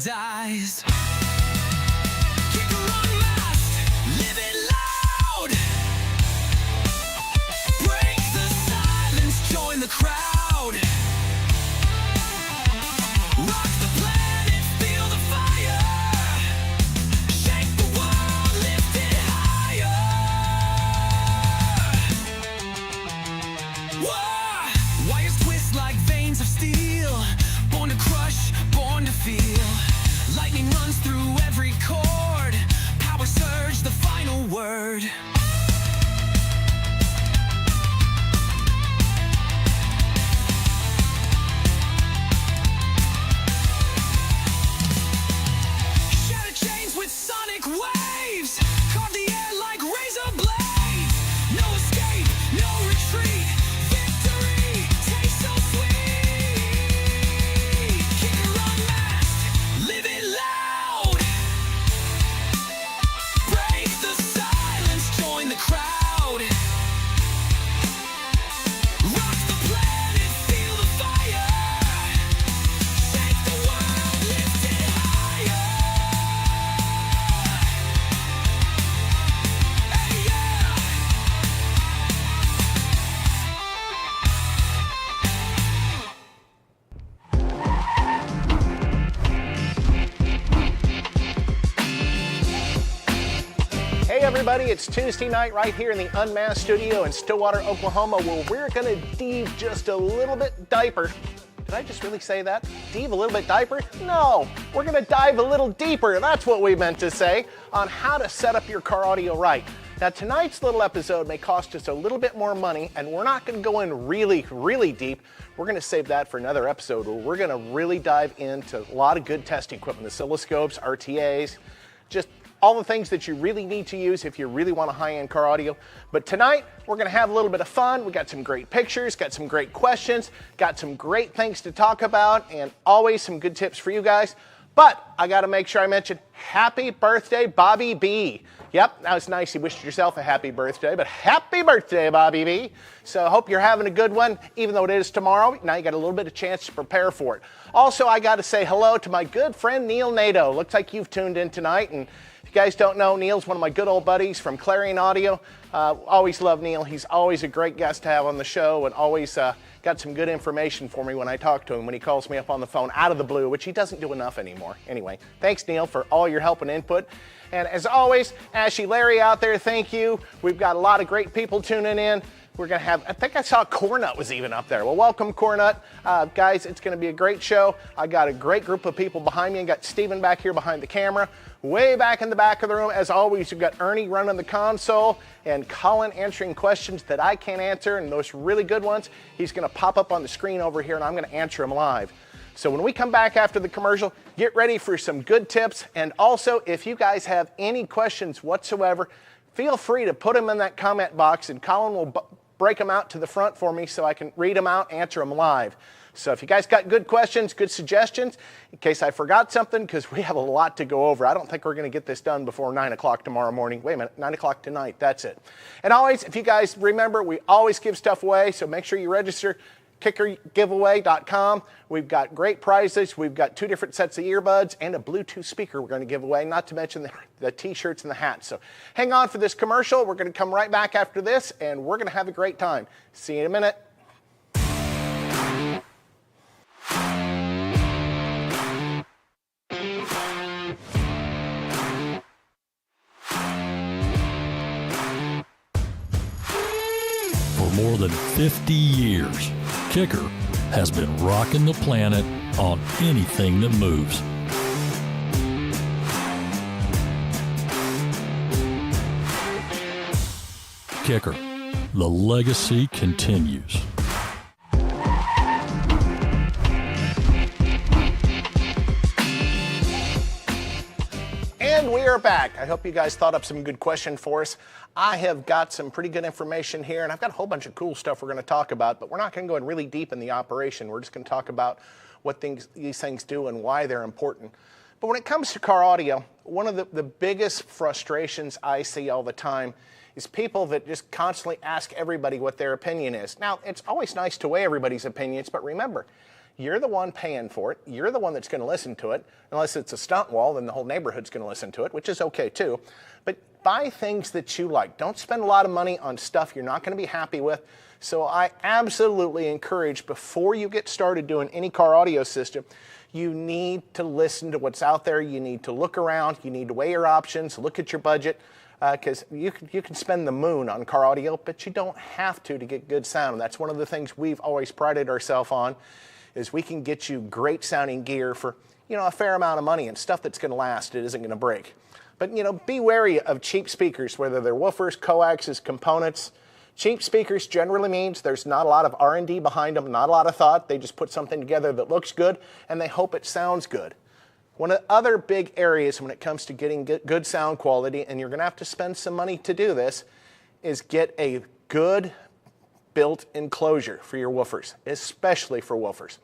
paradise. Kicker unmasked, live it loud. Break the silence, join the crowd. Rock the planet, feel the fire. Shake the world, lift it higher. Whoa! Wires twist like veins of steel. Born to crush, born to feel. Lightning runs through every chord. Power surge, the final word. Shatter chains with sonic waves. Carve the air like razor blades. No escape, no retreat. Victory tastes so sweet. Kicker unmasked, live it loud. Break the silence, join the crowd. Rock the planet, feel the fire. Shake the world, lift it higher. Hey, yeah. Hey everybody, it's Tuesday night right here in the UnMasked studio in Stillwater, Oklahoma, where we're gonna dive just a little bit deeper. Did I just really say that? Dive a little bit deeper? No, we're gonna dive a little deeper, that's what we meant to say, on how to set up your car audio right. Now tonight's little episode may cost us a little bit more money, and we're not gonna go in really deep. We're gonna save that for another episode where we're gonna really dive into a lot of good testing equipment, oscilloscopes, RTAs, just all the things that you really need to use if you really want a high-end car audio. But tonight, we're gonna have a little bit of fun. We got some great pictures, got some great questions, got some great things to talk about, and always some good tips for you guys. But I gotta make sure I mention happy birthday, Bobby B. Yep, that was nice. You wished yourself a happy birthday, but happy birthday, Bobby B. So I hope you're having a good one, even though it is tomorrow. Now you got a little bit of chance to prepare for it. Also, I gotta say hello to my good friend, Neil Nato. Looks like you've tuned in tonight, and if you guys don't know, Neil's one of my good old buddies from Clarion Audio. Always love Neil. He's always a great guest to have on the show, and always got some good information for me when I talk to him, when he calls me up on the phone out of the blue, which he doesn't do enough anymore. Anyway, thanks Neil for all your help and input. And as always, Ashley, Larry out there, thank you. We've got a lot of great people tuning in. We're gonna have, I think I saw Cornut was even up there. Well, welcome Cornut. Guys, it's gonna be a great show. I got a great group of people behind me. I got Steven back here behind the camera. Way back in the back of the room, as always, you've got Ernie running the console and Colin answering questions that I can't answer, and those really good ones, he's gonna pop up on the screen over here and I'm gonna answer them live. So when we come back after the commercial, get ready for some good tips. And also, if you guys have any questions whatsoever, feel free to put them in that comment box and Colin will break them out to the front for me so I can read them out, answer them live. So if you guys got good questions, good suggestions, in case I forgot something, because we have a lot to go over. I don't think we're going to get this done before 9 o'clock tomorrow morning. Wait a minute, 9 o'clock tonight, that's it. And always, if you guys remember, we always give stuff away, so make sure you register. KICKERgiveaway.com. We've got great prizes. We've got 2 different sets of earbuds and a Bluetooth speaker we're going to give away, not to mention the t-shirts and the hats. So hang on for this commercial. We're going to come right back after this, and we're going to have a great time. See you in a minute. For more than 50 years, KICKER has been rocking the planet on anything that moves. KICKER, the legacy continues. And we are back. I hope you guys thought up some good questions for us. I have got some pretty good information here, and I've got a whole bunch of cool stuff we're going to talk about, but we're not going to go in really deep in the operation. We're just going to talk about what these things do and why they're important. But when it comes to car audio, one of the biggest frustrations I see all the time is people that just constantly ask everybody what their opinion is. Now, it's always nice to weigh everybody's opinions, but remember, You're the one paying for it. You're the one that's going to listen to it. Unless it's a stunt wall, then the whole neighborhood's going to listen to it, which is okay too. But buy things that you like. Don't spend a lot of money on stuff you're not going to be happy with. So I absolutely encourage, before you get started doing any car audio system, you need to listen to what's out there. You need to look around. You need to weigh your options, look at your budget, because you can spend the moon on car audio, but you don't have to get good sound. And that's one of the things we've always prided ourselves on, is we can get you great sounding gear for, you know, a fair amount of money and stuff that's going to last. It isn't going to break. But, you know, be wary of cheap speakers, whether they're woofers, coaxes, components. Cheap speakers generally means there's not a lot of R&D behind them, not a lot of thought. They just put something together that looks good, and they hope it sounds good. One of the other big areas when it comes to getting good sound quality, and you're going to have to spend some money to do this, is get a good built enclosure for your woofers, especially for woofers.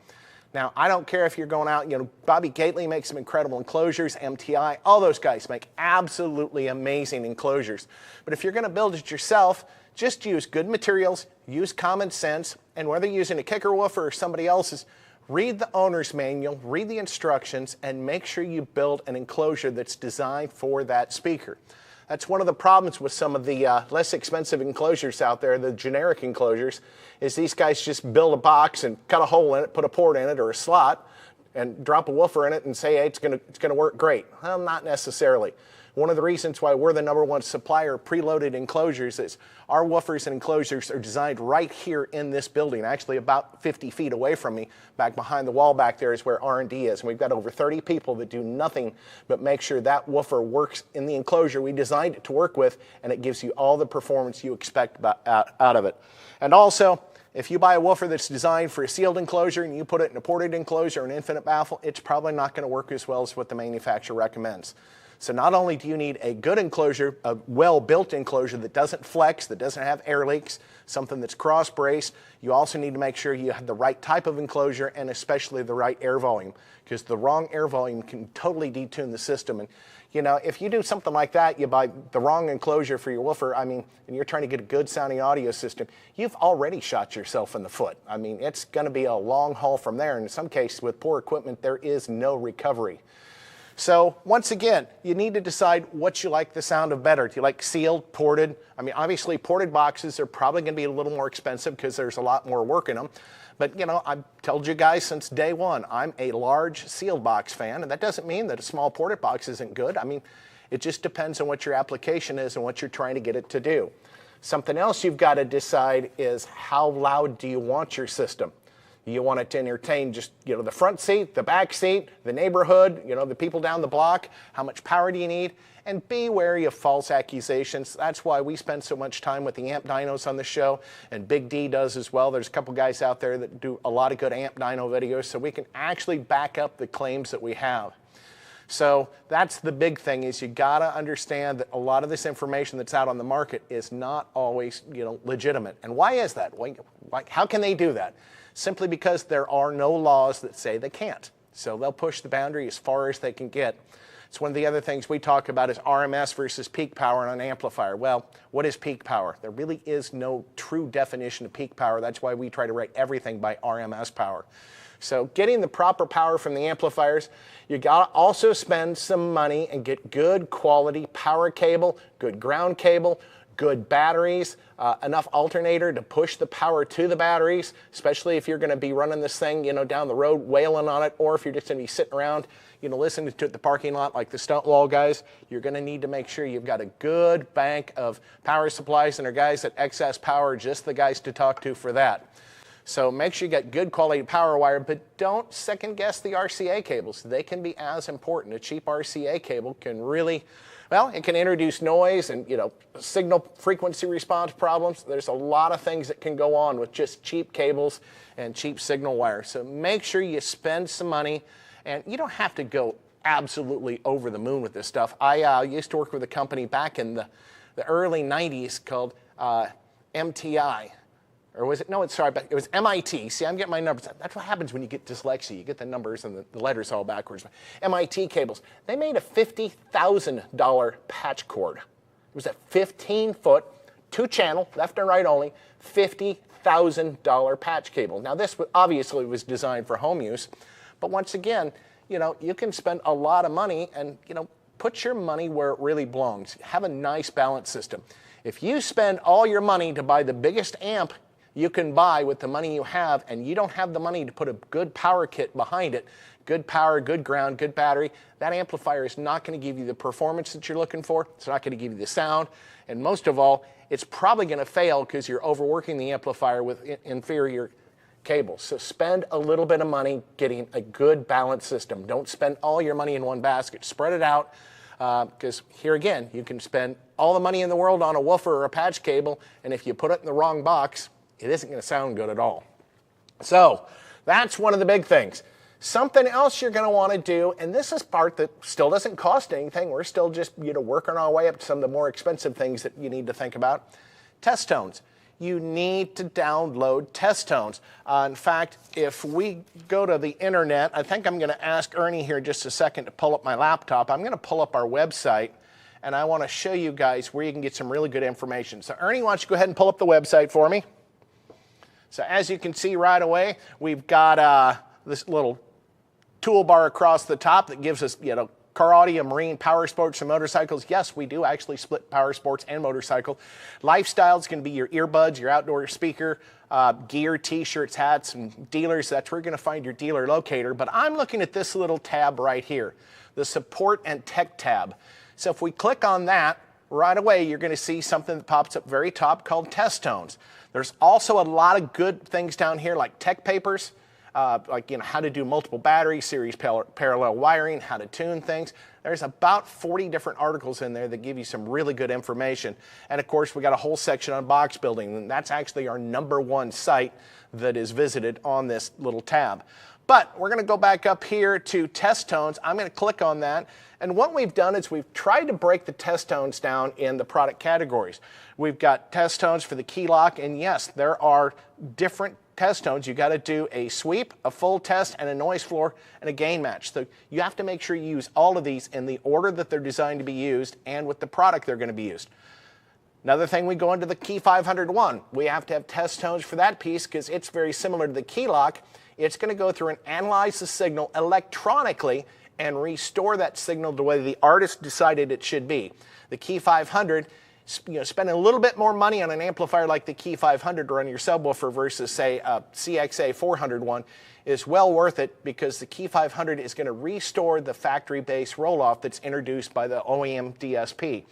Now, I don't care if you're going out, you know, Bobby Gately makes some incredible enclosures, MTI, all those guys make absolutely amazing enclosures. But if you're going to build it yourself, just use good materials, use common sense, and whether you're using a KICKER woofer or somebody else's, read the owner's manual, read the instructions, and make sure you build an enclosure that's designed for that speaker. That's one of the problems with some of the less expensive enclosures out there, the generic enclosures, is these guys just build a box and cut a hole in it, put a port in it or a slot, and drop a woofer in it and say, hey, it's gonna work great. Well, not necessarily. One of the reasons why we're the #1 supplier of preloaded enclosures is our woofers and enclosures are designed right here in this building, actually about 50 feet away from me. Back behind the wall back there is where R&D is, and we've got over 30 people that do nothing but make sure that woofer works in the enclosure we designed it to work with, and it gives you all the performance you expect out of it. And also, if you buy a woofer that's designed for a sealed enclosure and you put it in a ported enclosure or an infinite baffle, it's probably not going to work as well as what the manufacturer recommends. So not only do you need a good enclosure, a well-built enclosure that doesn't flex, that doesn't have air leaks, something that's cross-braced, you also need to make sure you have the right type of enclosure and especially the right air volume, because the wrong air volume can totally detune the system. And you know, if you do something like that, you buy the wrong enclosure for your woofer, I mean, and you're trying to get a good sounding audio system, you've already shot yourself in the foot. I mean, it's going to be a long haul from there. And in some cases, with poor equipment, there is no recovery. So once again, you need to decide what you like the sound of better. Do you like sealed, ported? I mean, obviously ported boxes are probably going to be a little more expensive because there's a lot more work in them. But you know, I've told you guys since day one, I'm a large sealed box fan, and that doesn't mean that a small ported box isn't good. I mean, it just depends on what your application is and what you're trying to get it to do. Something else you've got to decide is how loud do you want your system? You want it to entertain just, you know, the front seat, the back seat, the neighborhood, you know, the people down the block. How much power do you need? And be wary of false accusations. That's why we spend so much time with the amp dynos on the show, and Big D does as well. There's a couple guys out there that do a lot of good amp dyno videos, so we can actually back up the claims that we have. So that's the big thing, is you gotta understand that a lot of this information that's out on the market is not always, you know, legitimate. And why is that? How can they do that? Simply because there are no laws that say they can't. So they'll push the boundary as far as they can get. It's one of the other things we talk about is RMS versus peak power on an amplifier. Well, what is peak power? There really is no true definition of peak power. That's why we try to write everything by RMS power. So getting the proper power from the amplifiers, you gotta also spend some money and get good quality power cable, good ground cable, good batteries, enough alternator to push the power to the batteries, especially if you're going to be running this thing, you know, down the road wailing on it, or if you're just going to be sitting around, you know, listening to it at the parking lot like the stunt wall guys. You're going to need to make sure you've got a good bank of power supplies, and our guys at Excess Power, just the guys to talk to for that. So make sure you get good quality power wire, but don't second guess the RCA cables. They can be as important. A cheap RCA cable can really, well, it can introduce noise and, you know, signal frequency response problems. There's a lot of things that can go on with just cheap cables and cheap signal wire. So make sure you spend some money, and you don't have to go absolutely over the moon with this stuff. I used to work with a company back in the early 90s called MTI. Or was it? No, it's sorry, but it was MIT. See, I'm getting my numbers. That's what happens when you get dyslexia. You get the numbers and the letters all backwards. MIT cables. They made a $50,000 patch cord. It was a 15-foot, 2-channel, left and right only, $1,000 patch cable. Now this obviously was designed for home use, but once again, you know, you can spend a lot of money and, you know, put your money where it really belongs. Have a nice balance system. If you spend all your money to buy the biggest amp you can buy with the money you have, and you don't have the money to put a good power kit behind it, good power, good ground, good battery, that amplifier is not going to give you the performance that you're looking for. It's not going to give you the sound. And most of all, it's probably going to fail because you're overworking the amplifier with inferior cables. So spend a little bit of money getting a good balanced system. Don't spend all your money in one basket. Spread it out, because here again, you can spend all the money in the world on a woofer or a patch cable, and if you put it in the wrong box, it isn't going to sound good at all. So that's one of the big things. Something else you're going to want to do, and this is part that still doesn't cost anything. We're still just, you know, working our way up to some of the more expensive things that you need to think about. Test tones. You need to download test tones. In fact, if we go to the internet, I think I'm going to ask Ernie here just a second to pull up my laptop. I'm going to pull up our website, and I want to show you guys where you can get some really good information. So Ernie, why don't you go ahead and pull up the website for me? So as you can see right away, we've got this little toolbar across the top that gives us, you know, car audio, marine, power sports, and motorcycles. Yes, we do actually split power sports and motorcycle. Lifestyle is going to be your earbuds, your outdoor speaker, gear, t-shirts, hats, and dealers. That's where you're going to find your dealer locator. But I'm looking at this little tab right here, the support and tech tab. So if we click on that, right away you're going to see something that pops up very top called test tones. There's also a lot of good things down here like tech papers, like, you know, how to do multiple batteries, series parallel wiring, how to tune things. There's about 40 different articles in there that give you some really good information. And of course, we got a whole section on box building, and that's actually our #1 site that is visited on this little tab. But we're going to go back up here to test tones. I'm going to click on that. And what we've done is we've tried to break the test tones down in the product categories. We've got test tones for the key lock, and yes, there are different test tones. You got to do a sweep, a full test, and a noise floor, and a gain match. So you have to make sure you use all of these in the order that they're designed to be used and with the product they're going to be used. Another thing, we go into the Key 501. We have to have test tones for that piece because it's very similar to the key lock. It's going to go through and analyze the signal electronically and restore that signal the way the artist decided it should be. The Key 500, you know, spending a little bit more money on an amplifier like the Key 500 to run your subwoofer versus, say, a CXA 401 is well worth it, because the Key 500 is going to restore the factory bass roll-off that's introduced by the OEM DSP.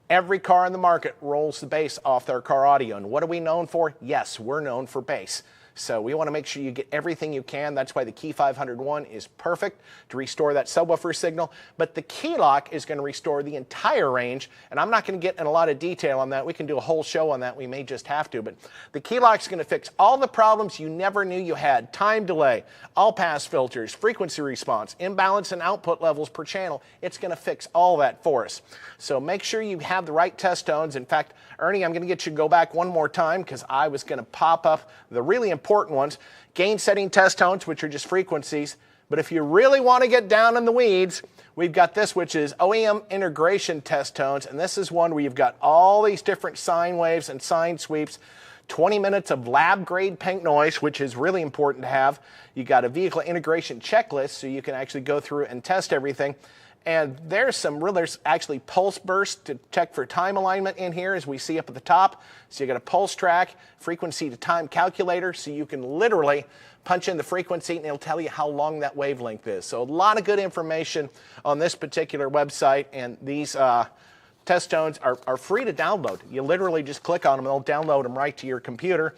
Every car in the market rolls the bass off their car audio. And what are we known for? Yes, we're known for bass. So we want to make sure you get everything you can. That's why the Key 501 is perfect to restore that subwoofer signal. But the key lock is going to restore the entire range. And I'm not going to get in a lot of detail on that. We can do a whole show on that. We may just have to. But the key lock is going to fix all the problems you never knew you had. Time delay, all pass filters, frequency response, imbalance in output levels per channel. It's going to fix all that for us. So make sure you have the right test tones. In fact, Ernie, I'm going to get you to go back one more time, because I was going to pop up the really important ones. Gain setting test tones, which are just frequencies. But if you really want to get down in the weeds, we've got this, which is OEM integration test tones. And this is one where you've got all these different sine waves and sine sweeps, 20 minutes of lab grade pink noise, which is really important to have. You got a vehicle integration checklist, so you can actually go through and test everything. And there's actually pulse bursts to check for time alignment in here, as we see up at the top. So you got a pulse track, frequency to time calculator, so you can literally punch in the frequency and it'll tell you how long that wavelength is. So a lot of good information on this particular website, and these test tones are free to download. You literally just click on them and they'll download them right to your computer.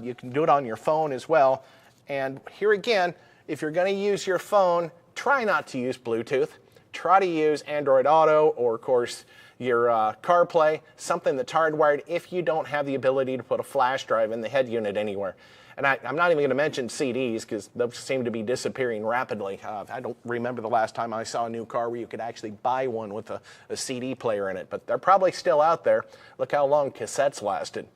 You can do it on your phone as well. And here again, if you're going to use your phone, try not to use Bluetooth. Try to use Android Auto, or of course your CarPlay, something that's hardwired if you don't have the ability to put a flash drive in the head unit anywhere. And I'm not even going to mention CDs, because those seem to be disappearing rapidly. I don't remember the last time I saw a new car where you could actually buy one with a CD player in it, but they're probably still out there. Look how long cassettes lasted.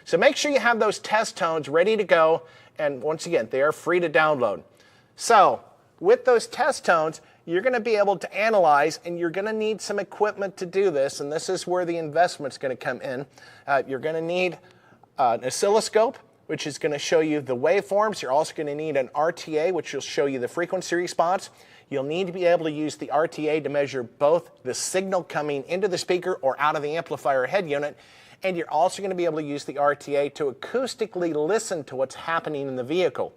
So make sure you have those test tones ready to go, and once again, they are free to download. So with those test tones, you're going to be able to analyze, and you're going to need some equipment to do this, and this is where the investment's going to come in. You're going to need an oscilloscope, which is going to show you the waveforms. You're also going to need an RTA, which will show you the frequency response. You'll need to be able to use the RTA to measure both the signal coming into the speaker or out of the amplifier head unit, and you're also going to be able to use the RTA to acoustically listen to what's happening in the vehicle.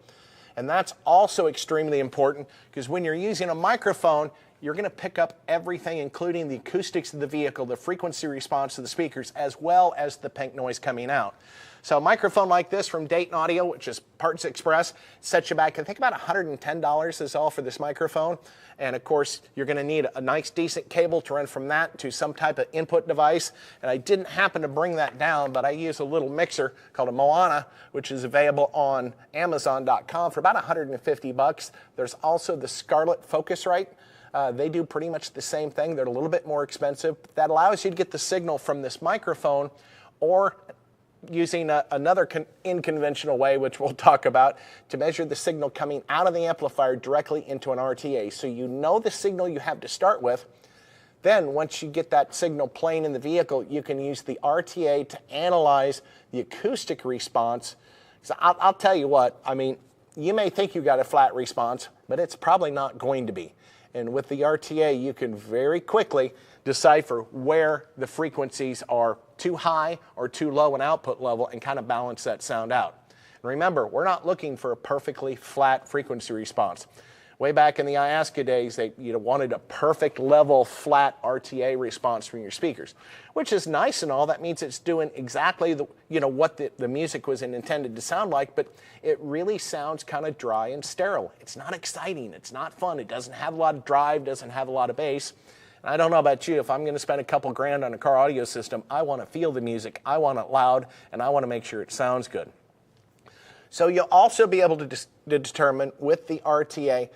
And that's also extremely important because when you're using a microphone, you're going to pick up everything, including the acoustics of the vehicle, the frequency response of the speakers, as well as the pink noise coming out. So a microphone like this from Dayton Audio, which is Parts Express, sets you back, I think about $110 is all for this microphone. And of course, you're going to need a nice, decent cable to run from that to some type of input device. And I didn't happen to bring that down, but I use a little mixer called a Moana, which is available on Amazon.com for about 150 bucks. There's also the Scarlett Focusrite. They do pretty much the same thing. They're a little bit more expensive. But that allows you to get the signal from this microphone or using another unconventional way, which we'll talk about, to measure the signal coming out of the amplifier directly into an RTA. So you know the signal you have to start with. Then once you get that signal playing in the vehicle, you can use the RTA to analyze the acoustic response. So I'll tell you what, I mean, you may think you got a flat response, but it's probably not going to be. And with the RTA, you can very quickly decipher where the frequencies are too high or too low in output level and kind of balance that sound out. And remember, we're not looking for a perfectly flat frequency response. Way back in the Iasca days, they wanted a perfect level flat RTA response from your speakers, which is nice and all. That means it's doing exactly what the music was intended to sound like, but it really sounds kind of dry and sterile. It's not exciting. It's not fun. It doesn't have a lot of drive, doesn't have a lot of bass. And I don't know about you, if I'm going to spend a couple grand on a car audio system, I want to feel the music, I want it loud, and I want to make sure it sounds good. So you'll also be able to determine with the RTA,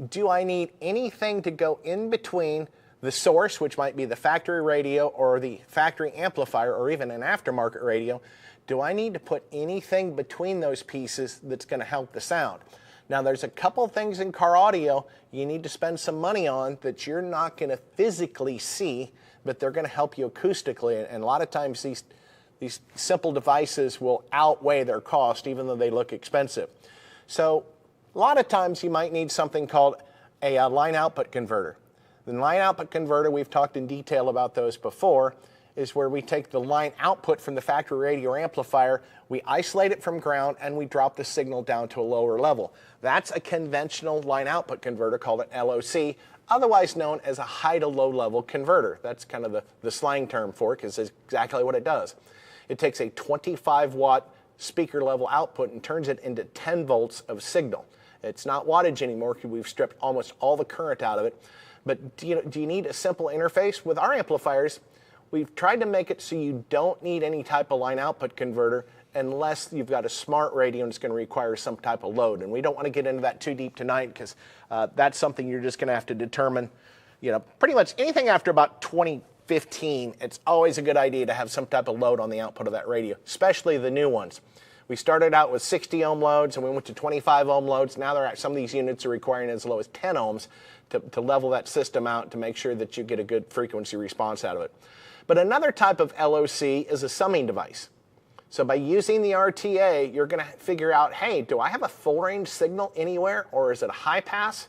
do I need anything to go in between the source, which might be the factory radio or the factory amplifier or even an aftermarket radio? Do I need to put anything between those pieces that's going to help the sound? Now, there's a couple things in car audio you need to spend some money on that you're not going to physically see, but they're going to help you acoustically. And a lot of times these simple devices will outweigh their cost, even though they look expensive. So a lot of times you might need something called a line output converter. The line output converter, we've talked in detail about those before, is where we take the line output from the factory radio or amplifier, we isolate it from ground, and we drop the signal down to a lower level. That's a conventional line output converter called an LOC, otherwise known as a high to low level converter. That's kind of the slang term for it, because it's exactly what it does. It takes a 25 watt speaker level output and turns it into 10 volts of signal. It's not wattage anymore because we've stripped almost all the current out of it. But do you need a simple interface? With our amplifiers, we've tried to make it so you don't need any type of line output converter unless you've got a smart radio and it's going to require some type of load. And we don't want to get into that too deep tonight because that's something you're just going to have to determine. Pretty much anything after about 2015, it's always a good idea to have some type of load on the output of that radio, especially the new ones. We started out with 60 ohm loads and we went to 25 ohm loads. Now some of these units are requiring as low as 10 ohms to level that system out to make sure that you get a good frequency response out of it. But another type of LOC is a summing device. So by using the RTA, you're going to figure out, hey, do I have a full range signal anywhere, or is it a high pass?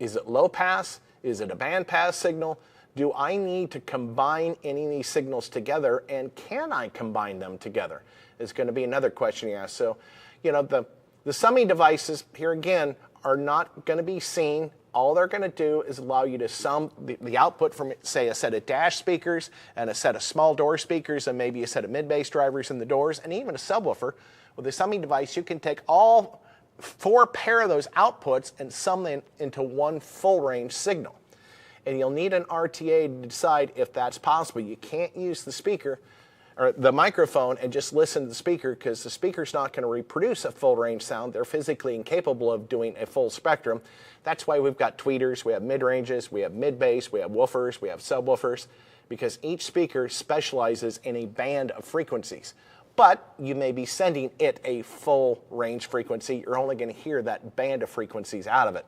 Is it low pass? Is it a band pass signal? Do I need to combine any of these signals together, and can I combine them together? Is going to be another question you ask. So, the summing devices, here again, are not going to be seen. All they're going to do is allow you to sum the output from, say, a set of dash speakers and a set of small door speakers and maybe a set of mid-bass drivers in the doors and even a subwoofer. With a summing device, you can take all 4 pair of those outputs and sum them into one full-range signal. And you'll need an RTA to decide if that's possible. You can't use the speaker or the microphone and just listen to the speaker because the speaker's not going to reproduce a full range sound. They're physically incapable of doing a full spectrum. That's why we've got tweeters, we have mid-ranges, we have mid-bass, we have woofers, we have subwoofers, because each speaker specializes in a band of frequencies. But you may be sending it a full range frequency. You're only going to hear that band of frequencies out of it.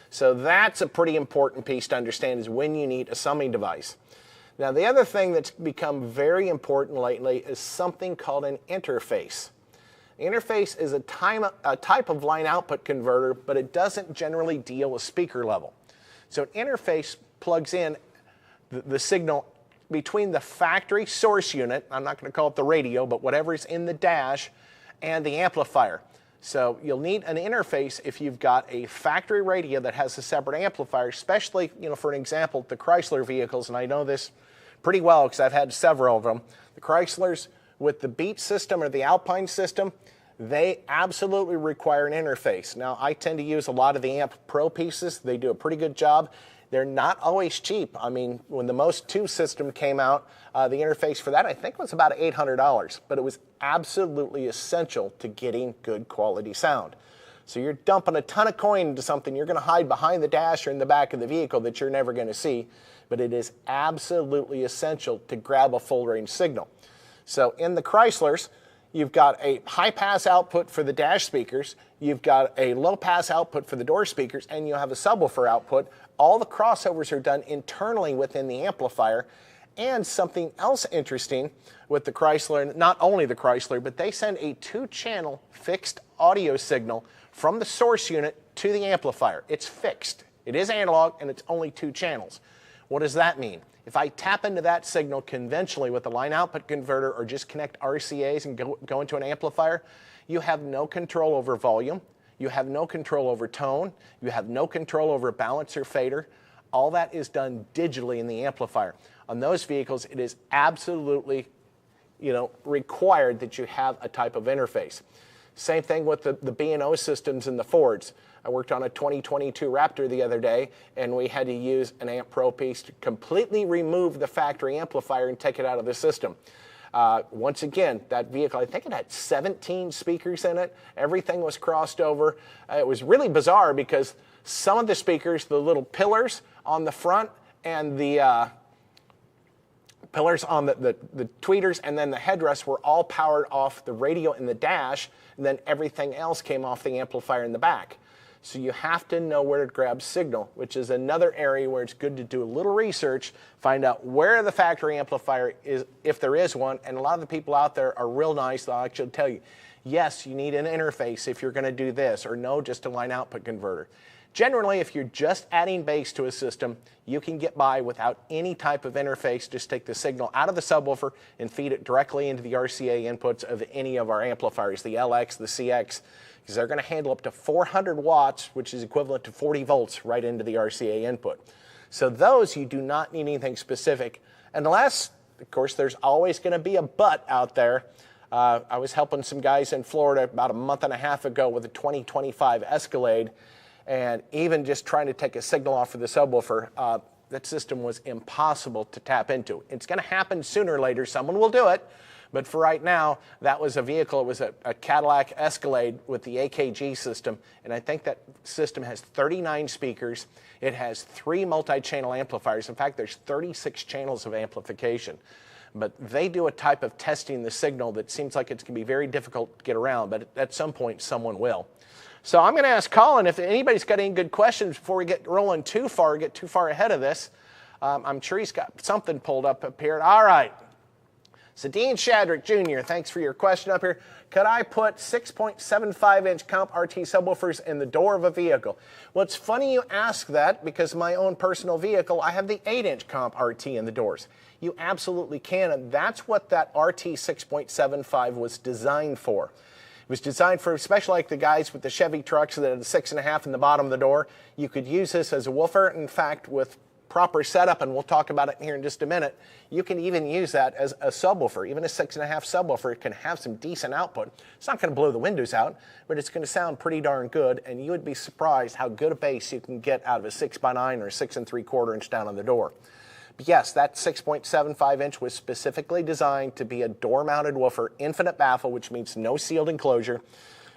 So that's a pretty important piece to understand, is when you need a summing device. Now, the other thing that's become very important lately is something called an interface. Interface is a type of line output converter, but it doesn't generally deal with speaker level. So an interface plugs in the signal between the factory source unit, I'm not going to call it the radio, but whatever's in the dash, and the amplifier. So you'll need an interface if you've got a factory radio that has a separate amplifier, especially, for an example, the Chrysler vehicles, and I know this pretty well because I've had several of them. The Chryslers with the Beat system or the Alpine system, they absolutely require an interface. Now, I tend to use a lot of the Amp Pro pieces. They do a pretty good job. They're not always cheap. I mean, when the Most 2 system came out, the interface for that I think was about $800, but it was absolutely essential to getting good quality sound. So you're dumping a ton of coin into something you're going to hide behind the dash or in the back of the vehicle that you're never going to see, but it is absolutely essential to grab a full range signal. So in the Chryslers, you've got a high-pass output for the dash speakers, you've got a low-pass output for the door speakers, and you have a subwoofer output. All the crossovers are done internally within the amplifier. And something else interesting with the Chrysler, not only the Chrysler, but they send a 2-channel fixed audio signal from the source unit to the amplifier. It's fixed. It is analog, and it's only 2 channels. What does that mean? If I tap into that signal conventionally with a line output converter or just connect RCAs and go into an amplifier, you have no control over volume, you have no control over tone, you have no control over balancer fader. All that is done digitally in the amplifier. On those vehicles, it is absolutely, required that you have a type of interface. Same thing with the B&O systems in the Fords. I worked on a 2022 Raptor the other day, and we had to use an Amp Pro piece to completely remove the factory amplifier and take it out of the system. Once again, that vehicle, I think it had 17 speakers in it. Everything was crossed over. It was really bizarre because some of the speakers, the little pillars on the front and the pillars on the tweeters and then the headrest were all powered off the radio in the dash, and then everything else came off the amplifier in the back. So you have to know where to grab signal, which is another area where it's good to do a little research, find out where the factory amplifier is, if there is one, and a lot of the people out there are real nice. They'll actually tell you, yes, you need an interface if you're going to do this, or no, just a line output converter. Generally, if you're just adding bass to a system, you can get by without any type of interface. Just take the signal out of the subwoofer and feed it directly into the RCA inputs of any of our amplifiers, the LX, the CX, because they're going to handle up to 400 watts, which is equivalent to 40 volts, right into the RCA input. So those, you do not need anything specific. Unless, of course, there's always going to be a but out there. I was helping some guys in Florida about a month and a half ago with a 2025 Escalade, and even just trying to take a signal off of the subwoofer, that system was impossible to tap into. It's going to happen sooner or later. Someone will do it. But for right now, that was a vehicle. It was a Cadillac Escalade with the AKG system. And I think that system has 39 speakers. It has 3 multi-channel amplifiers. In fact, there's 36 channels of amplification. But they do a type of testing the signal that seems like it's going to be very difficult to get around. But at some point, someone will. So I'm going to ask Colin if anybody's got any good questions before we get rolling too far, get too far ahead of this. I'm sure he's got something pulled up here. All right. So Dean Shadrick Jr., thanks for your question up here. Could I put 6.75-inch comp RT subwoofers in the door of a vehicle? Well, it's funny you ask that because my own personal vehicle, I have the 8-inch comp RT in the doors. You absolutely can, and that's what that RT 6.75 was designed for. It was designed for, especially like the guys with the Chevy trucks that had a 6.5 in the bottom of the door. You could use this as a woofer. In fact, with proper setup, and we'll talk about it here in just a minute, you can even use that as a subwoofer. Even a 6.5 subwoofer can have some decent output. It's not going to blow the windows out, but it's going to sound pretty darn good, and you would be surprised how good a bass you can get out of a 6x9 or 6 3/4 inch down on the door. But yes, that 6.75 inch was specifically designed to be a door-mounted woofer, infinite baffle, which means no sealed enclosure.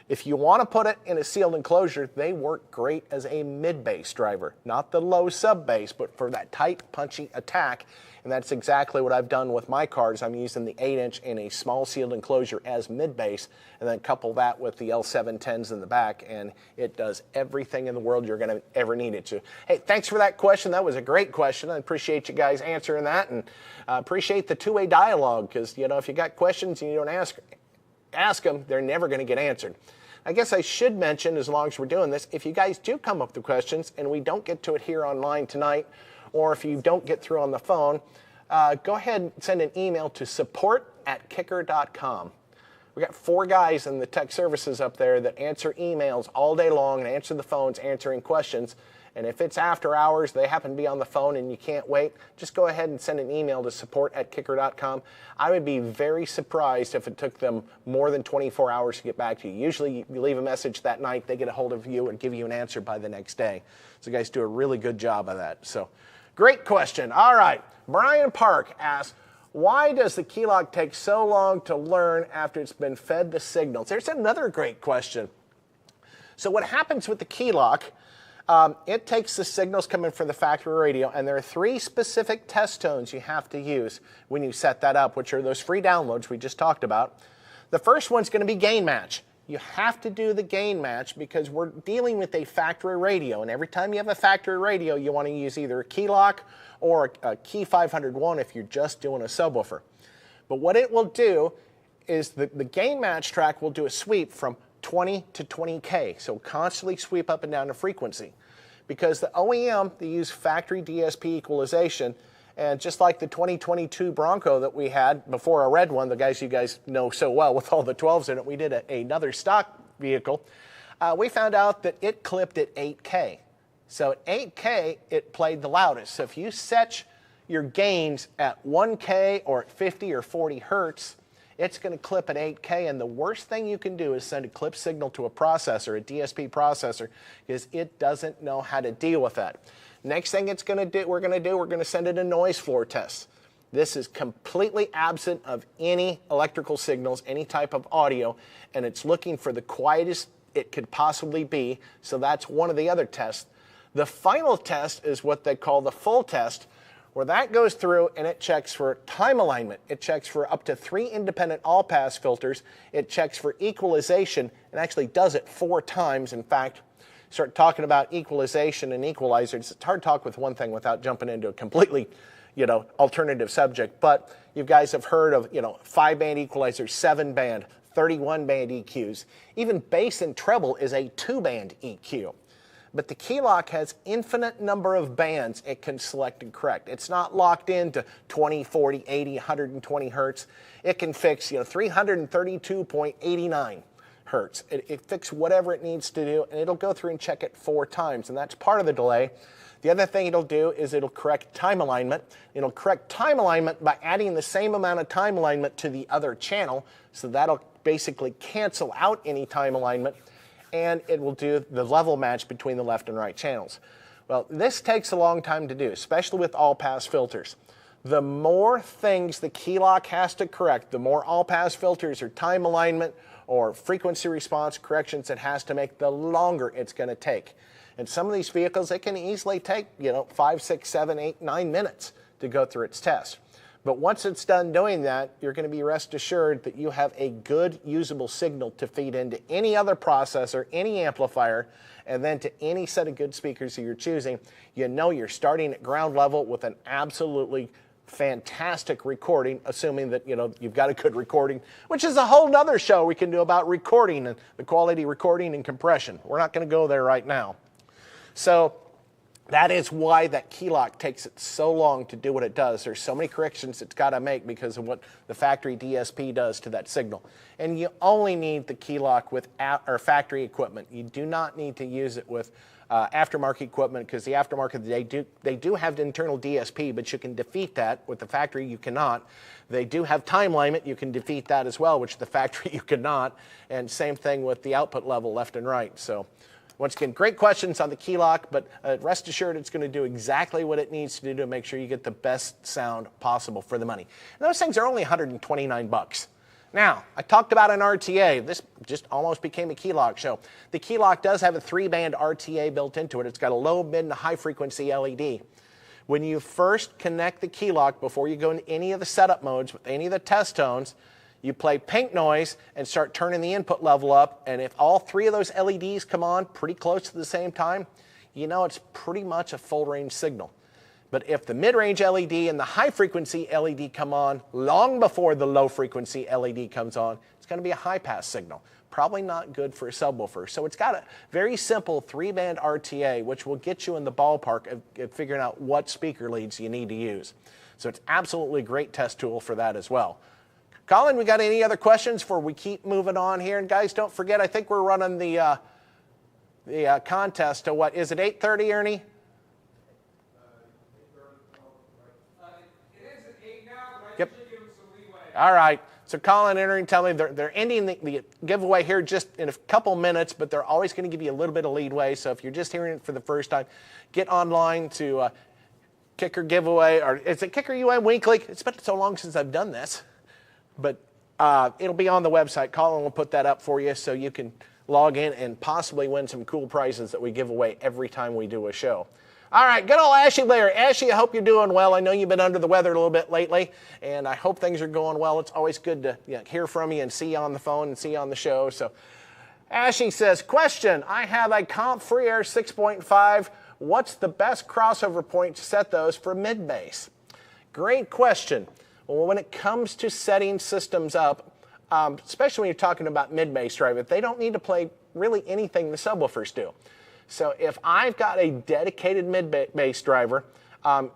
If you want to put it in a sealed enclosure, they work great as a mid-bass driver. Not the low sub-bass, but for that tight, punchy attack. And that's exactly what I've done with my cars. I'm using the 8-inch in a small sealed enclosure as mid-bass, and then couple that with the L710s in the back, and it does everything in the world you're going to ever need it to. Hey, thanks for that question. That was a great question. I appreciate you guys answering that, and appreciate the two-way dialogue, because, if you got questions and you don't ask them, they're never going to get answered. I guess I should mention, as long as we're doing this, if you guys do come up with questions and we don't get to it here online tonight, or if you don't get through on the phone, go ahead and send an email to support@kicker.com. We got 4 guys in the tech services up there that answer emails all day long and answer the phones answering questions. And if it's after hours, they happen to be on the phone and you can't wait, just go ahead and send an email to support@kicker.com. I would be very surprised if it took them more than 24 hours to get back to you. Usually you leave a message that night, they get a hold of you and give you an answer by the next day. So you guys do a really good job of that. So great question. All right, Brian Park asks, why does the key lock take so long to learn after it's been fed the signals? There's another great question. So what happens with the key lock, it takes the signals coming from the factory radio, and there are 3 specific test tones you have to use when you set that up, which are those free downloads we just talked about. The first one's going to be gain match. You have to do the gain match because we're dealing with a factory radio, and every time you have a factory radio, you want to use either a key lock or a key 501 if you're just doing a subwoofer. But what it will do is the gain match track will do a sweep from 20 to 20K, so constantly sweep up and down the frequency. Because the OEM, they use factory DSP equalization, and just like the 2022 Bronco that we had before, a red one, the guys you guys know so well with all the 12s in it, we did another stock vehicle, we found out that it clipped at 8K. So at 8K, it played the loudest. So if you set your gains at 1K or at 50 or 40 hertz, it's going to clip at 8K, and the worst thing you can do is send a clip signal to a processor, a DSP processor, because it doesn't know how to deal with that. Next thing we're going to send it a noise floor test. This is completely absent of any electrical signals, any type of audio, and it's looking for the quietest it could possibly be, so that's one of the other tests. The final test is what they call the full test, where that goes through and it checks for time alignment. It checks for up to 3 independent all-pass filters. It checks for equalization and actually does it 4 times. In fact, start talking about equalization and equalizers. It's hard to talk with one thing without jumping into a completely, alternative subject. But you guys have heard of, 5-band equalizers, 7-band, 31-band EQs. Even bass and treble is a 2-band EQ. But the key lock has infinite number of bands it can select and correct. It's not locked into 20, 40, 80, 120 hertz. It can fix 332.89 hertz. It fixes whatever it needs to do, and it'll go through and check it 4 times, and that's part of the delay. The other thing it'll do is it'll correct time alignment. It'll correct time alignment by adding the same amount of time alignment to the other channel, so that'll basically cancel out any time alignment, and it will do the level match between the left and right channels. Well, this takes a long time to do, especially with all-pass filters. The more things the key lock has to correct, the more all-pass filters or time alignment or frequency response corrections it has to make, the longer it's going to take. And some of these vehicles, it can easily take 5, 6, 7, 8, 9 minutes to go through its test. But once it's done doing that, you're going to be rest assured that you have a good usable signal to feed into any other processor, any amplifier, and then to any set of good speakers that you're choosing. You're starting at ground level with an absolutely fantastic recording, assuming that you've got a good recording, which is a whole nother show we can do about recording and the quality recording and compression. We're not going to go there right now. So that is why that key lock takes it so long to do what it does. There's so many corrections it's got to make because of what the factory DSP does to that signal. And you only need the key lock with factory equipment. You do not need to use it with aftermarket equipment, because the aftermarket, they do have the internal DSP, but you can defeat that. With the factory, you cannot. They do have time limit. You can defeat that as well, which the factory you cannot. And same thing with the output level left and right. So once again, great questions on the key lock, but rest assured it's going to do exactly what it needs to do to make sure you get the best sound possible for the money. And those things are only $129. Now, I talked about an RTA. This just almost became a key lock show. The key lock does have a 3-band RTA built into it. It's got a low, mid, and a high frequency LED. When you first connect the key lock, before you go into any of the setup modes with any of the test tones, you play pink noise and start turning the input level up, and if all 3 of those LEDs come on pretty close to the same time, it's pretty much a full range signal. But if the mid-range LED and the high-frequency LED come on long before the low-frequency LED comes on, it's going to be a high-pass signal. Probably not good for a subwoofer. So it's got a very simple 3-band RTA, which will get you in the ballpark of figuring out what speaker leads you need to use. So it's absolutely a great test tool for that as well. Colin, we got any other questions before we keep moving on here? And guys, don't forget, I think we're running the contest to what, is it 8:30, Ernie? It is at 8 now, but I Yep. usually give them some leeway. All right. So Colin and Ernie tell me they're ending the giveaway here just in a couple minutes, but they're always going to give you a little bit of leadway. So if you're just hearing it for the first time, get online to Kicker giveaway, or is it Kicker UM Weekly? It's been so long since I've done this, but it'll be on the website. Colin will put that up for you so you can log in and possibly win some cool prizes that we give away every time we do a show. All right, good old Ashley there. Ashley, I hope you're doing well. I know you've been under the weather a little bit lately, and I hope things are going well. It's always good to hear from you and see you on the phone and see you on the show. So Ashley says, question, I have a Comp Freer 6.5. What's the best crossover point to set those for mid-bass? Great question. Well, when it comes to setting systems up, especially when you're talking about mid-bass driver, they don't need to play really anything the subwoofers do. So if I've got a dedicated mid-bass driver,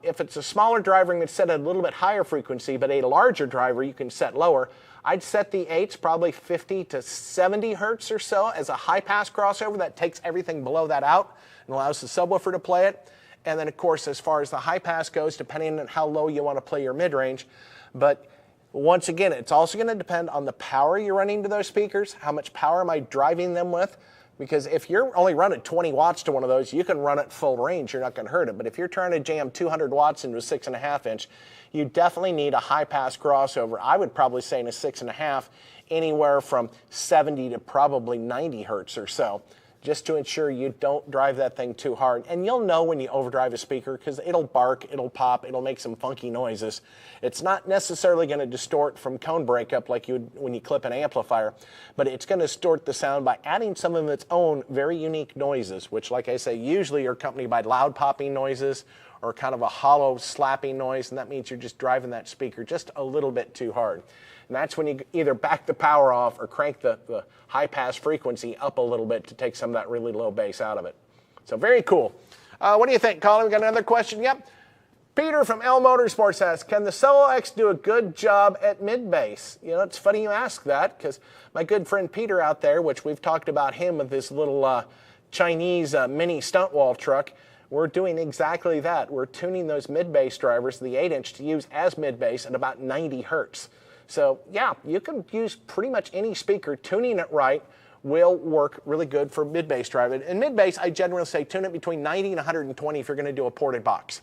if it's a smaller driver, I'm going to set a little bit higher frequency, but a larger driver you can set lower. I'd set the 8s probably 50 to 70 hertz or so as a high-pass crossover. That takes everything below that out and allows the subwoofer to play it. And then, of course, as far as the high-pass goes, depending on how low you want to play your mid-range. But once again, it's also going to depend on the power you're running to those speakers. How much power am I driving them with? Because if you're only running 20 watts to one of those, you can run it full range. You're not going to hurt it. But if you're trying to jam 200 watts into a 6.5 inch, you definitely need a high-pass crossover. I would probably say in a 6.5, anywhere from 70 to probably 90 hertz or so, just to ensure you don't drive that thing too hard. And you'll know when you overdrive a speaker because it'll bark, it'll pop, it'll make some funky noises. It's not necessarily going to distort from cone breakup like you would when you clip an amplifier, but it's going to distort the sound by adding some of its own very unique noises, which, like I say, usually are accompanied by loud popping noises or kind of a hollow slapping noise, and that means you're just driving that speaker just a little bit too hard. And that's when you either back the power off or crank the high-pass frequency up a little bit to take some of that really low bass out of it. So very cool. What do you think, Colin? We got another question? Yep. Peter from L Motorsports asks, can the Solo X do a good job at mid-bass? You know, it's funny you ask that because my good friend Peter out there, which we've talked about him with this little Chinese mini stunt wall truck, we're doing exactly that. We're tuning those mid-bass drivers, the 8-inch, to use as mid-bass at about 90 hertz. So yeah, you can use pretty much any speaker. Tuning it right will work really good for mid-bass driving. And mid-bass, I generally say tune it between 90 and 120 if you're going to do a ported box.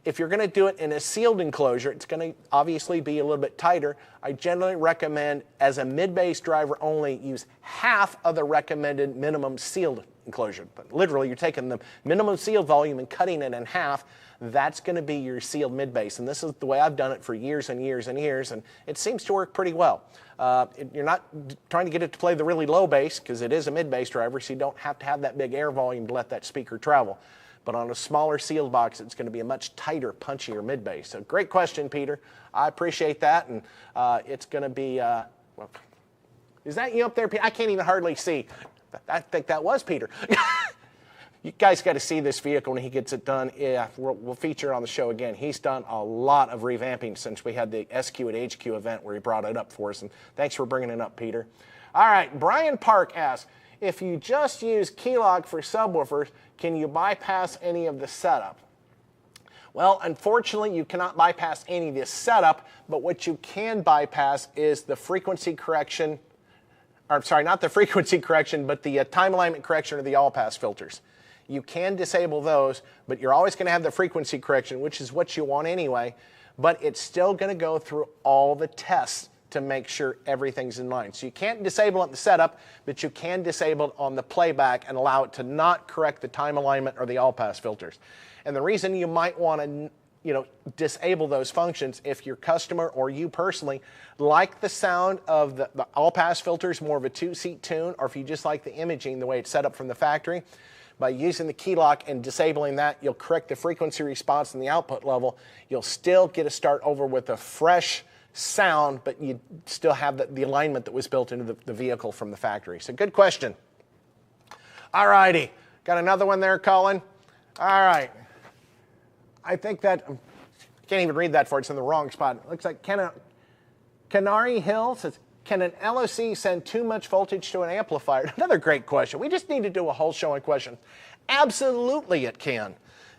If you're going to do it in a sealed enclosure, it's going to obviously be a little bit tighter. I generally recommend, as a mid-bass driver only, use half of the recommended minimum sealed enclosure. But literally, you're taking the minimum sealed volume and cutting it in half. That's going to be your sealed mid-bass. And this is the way I've done it for years and years and years, and it seems to work pretty well. You're not trying to get it to play the really low bass, because it is a mid-bass driver, so you don't have to have that big air volume to let that speaker travel. But on a smaller sealed box, it's going to be a much tighter, punchier mid-bass. So great question, Peter. I appreciate that, and it's going to be, well, is that you up there, Peter? I can't even hardly see. I think that was Peter. You guys got to see this vehicle when he gets it done. Yeah, we'll feature it on the show again. He's done a lot of revamping since we had the SQ at HQ event where he brought it up for us, and thanks for bringing it up, Peter. All right, Brian Park asks, if you just use keylog for subwoofers, can you bypass any of the setup? Well, unfortunately, you cannot bypass any of this setup, but what you can bypass is the frequency correction, or sorry, not the frequency correction, but the time alignment correction or the all-pass filters. You can disable those, but you're always going to have the frequency correction, which is what you want anyway, but it's still going to go through all the tests to make sure everything's in line. So you can't disable it in the setup, but you can disable it on the playback and allow it to not correct the time alignment or the all-pass filters. And the reason you might want to disable those functions if your customer or you personally like the sound of the all-pass filters, more of a two-seat tune, or if you just like the imaging the way it's set up from the factory, By using the key lock and disabling that, you'll correct the frequency response and the output level. You'll still get to start over with a fresh sound, but you still have the alignment that was built into the vehicle from the factory. So good question. All righty. Got another one there, Colin? All right. I think that, can't even read that for it. It's in the wrong spot. It looks like Canary Hill says, can an LOC send too much voltage to an amplifier? Another great question. We just need to do a whole show on question. Absolutely it can.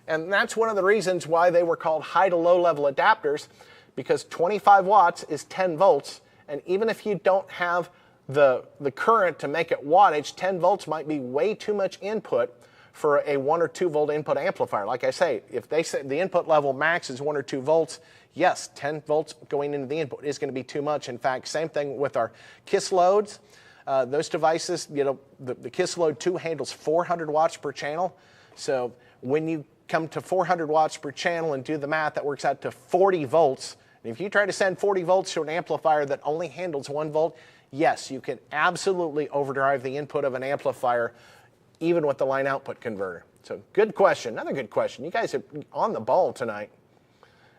And that's one of the reasons why they were called high to low level adapters, because 25 watts is 10 volts. And even if you don't have the current to make it wattage, 10 volts might be way too much input for a 1 or 2 volt input amplifier. Like I say, if they say the input level max is 1 or 2 volts, yes, 10 volts going into the input is going to be too much. In fact, same thing with our KISS loads. Those devices, you know, the KISS load 2 handles 400 watts per channel. So when you come to 400 watts per channel and do the math, that works out to 40 volts. And if you try to send 40 volts to an amplifier that only handles 1 volt, yes, you can absolutely overdrive the input of an amplifier even with the line output converter. So good question, another good question. You guys are on the ball tonight.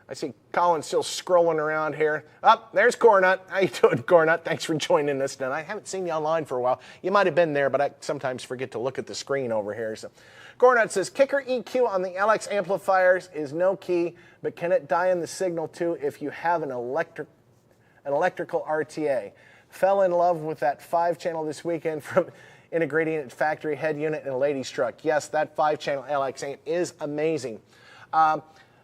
I see Colin still scrolling around here. Oh, there's Cornut. How you doing, Cornut? Thanks for joining us tonight. I haven't seen you online for a while. You might have been there, but I sometimes forget to look at the screen over here. So Cornut says, Kicker EQ on the LX amplifiers is no key, but can it die in the signal too if you have an electrical RTA? Fell in love with that 5-channel this weekend from integrating it factory head unit and a lady's truck. Yes, that 5-channel LX amp is amazing.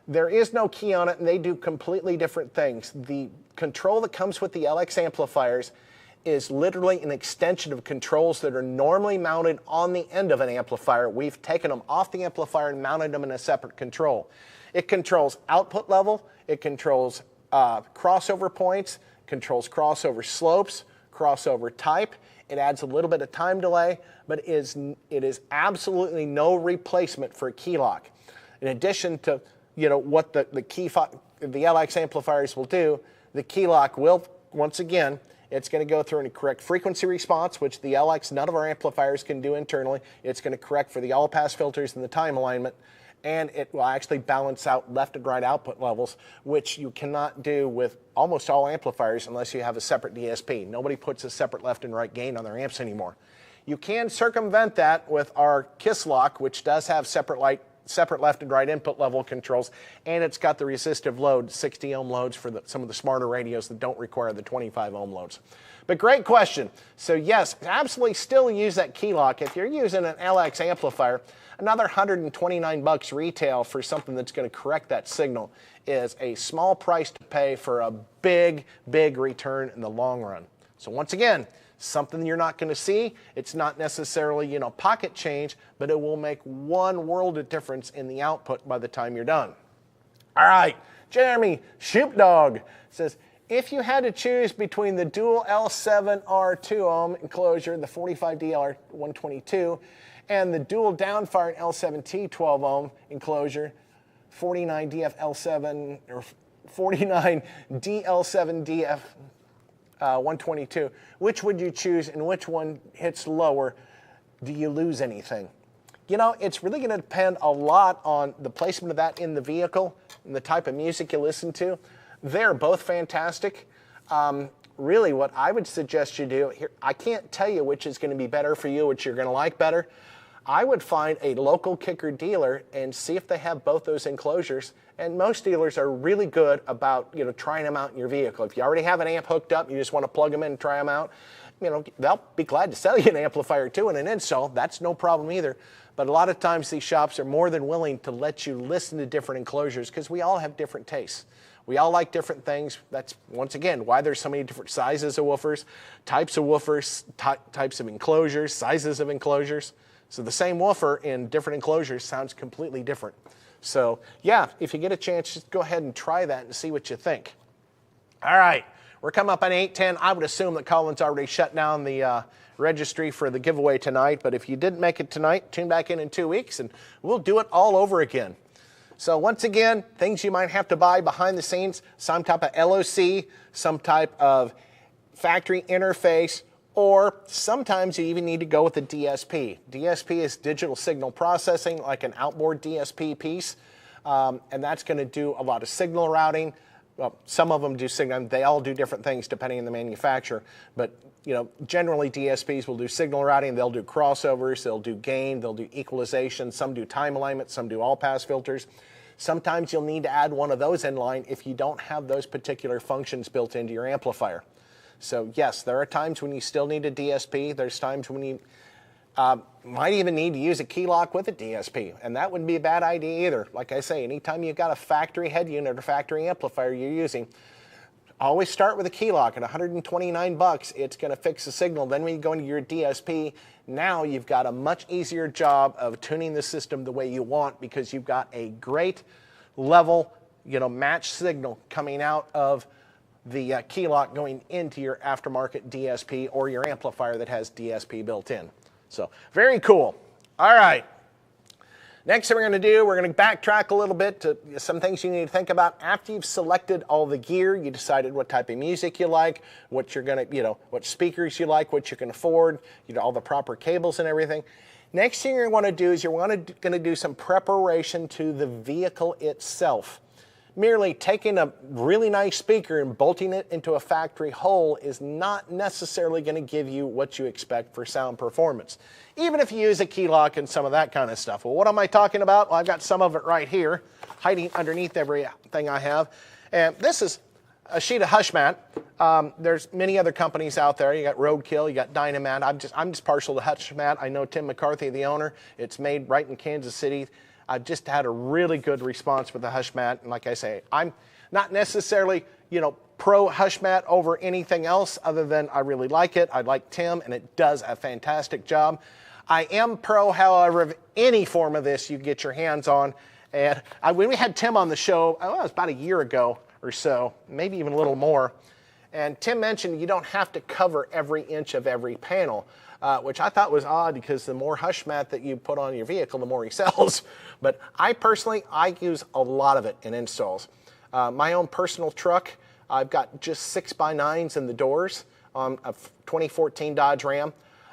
There is no key on it, and they do completely different things. The control that comes with the LX amplifiers is literally an extension of controls that are normally mounted on the end of an amplifier. We've taken them off the amplifier and mounted them in a separate control. It controls output level, it controls crossover points, controls crossover slopes, crossover type. It adds a little bit of time delay, but it is absolutely no replacement for a key lock. In addition to what the LX amplifiers will do, the key lock will, once again, it's going to go through and correct frequency response, which the LX, none of our amplifiers can do internally. It's going to correct for the all-pass filters and the time alignment, and it will actually balance out left and right output levels, which you cannot do with almost all amplifiers unless you have a separate DSP. Nobody puts a separate left and right gain on their amps anymore. You can circumvent that with our KISS lock, which does have separate left and right input level controls, and it's got the resistive load, 60 ohm loads for some of the smarter radios that don't require the 25 ohm loads. But great question. So yes, absolutely still use that key lock. If you're using an LX amplifier, another $129 retail for something that's going to correct that signal is a small price to pay for a big, big return in the long run. So once again, something you're not going to see. It's not necessarily, pocket change, but it will make one world of difference in the output by the time you're done. All right, Jeremy Sheepdog says, if you had to choose between the dual L7R 2 ohm enclosure, the 45DLR 122, and the dual downfire L7T 12 ohm enclosure, 49DF-L7 or 49DL7DF 122, which would you choose and which one hits lower? Do you lose anything? It's really going to depend a lot on the placement of that in the vehicle and the type of music you listen to. They're both fantastic. Really, what I would suggest you do here, I can't tell you which is going to be better for you, which you're going to like better. I would find a local Kicker dealer and see if they have both those enclosures. And most dealers are really good about trying them out in your vehicle. If you already have an amp hooked up, you just want to plug them in and try them out, they'll be glad to sell you an amplifier too and an install. That's no problem either. But a lot of times these shops are more than willing to let you listen to different enclosures because we all have different tastes. We all like different things. That's, once again, why there's so many different sizes of woofers, types of woofers, types of enclosures, sizes of enclosures. So the same woofer in different enclosures sounds completely different. So yeah, if you get a chance, just go ahead and try that and see what you think. All right, we're coming up on 8:10. I would assume that Colin's already shut down the registry for the giveaway tonight, but if you didn't make it tonight, tune back in 2 weeks and we'll do it all over again. So once again, things you might have to buy behind the scenes, some type of LOC, some type of factory interface, or sometimes you even need to go with a DSP. DSP is digital signal processing, like an outboard DSP piece, and that's going to do a lot of signal routing. Well, some of them do signal, they all do different things depending on the manufacturer, but generally DSPs will do signal routing, they'll do crossovers, they'll do gain, they'll do equalization, some do time alignment, some do all pass filters. Sometimes you'll need to add one of those in line if you don't have those particular functions built into your amplifier. So yes, there are times when you still need a DSP, there's times when you might even need to use a key lock with a DSP, and that wouldn't be a bad idea either. Like I say, anytime you've got a factory head unit or factory amplifier you're using, always start with a key lock. At 129 bucks, it's going to fix the signal. Then when you go into your DSP, now you've got a much easier job of tuning the system the way you want, because you've got a great level, match signal coming out of the key lock going into your aftermarket DSP or your amplifier that has DSP built in. So very cool. All right. Next thing we're going to do, we're going to backtrack a little bit to some things you need to think about after you've selected all the gear. You decided what type of music you like, what you're going to, what speakers you like, what you can afford, all the proper cables and everything. Next thing you're going to do is you're going to do some preparation to the vehicle itself. Merely taking a really nice speaker and bolting it into a factory hole is not necessarily going to give you what you expect for sound performance, even if you use a key lock and some of that kind of stuff. Well, what am I talking about? Well, I've got some of it right here, hiding underneath everything I have. And this is a sheet of hush mat. There's many other companies out there. You got Roadkill, you got Dynamat. I'm just partial to hush mat. I know Tim McCarthy, the owner. It's made right in Kansas City. I've just had a really good response with the hush mat, and like I say, I'm not necessarily, pro hush mat over anything else other than I really like it. I like Tim, and it does a fantastic job. I am pro, however, of any form of this you get your hands on, and when we had Tim on the show, it was about a year ago or so, maybe even a little more, and Tim mentioned you don't have to cover every inch of every panel. Which I thought was odd, because the more hush mat that you put on your vehicle, the more he sells. But I use a lot of it in installs. My own personal truck, I've got just 6x9s in the doors on a 2014 Dodge Ram.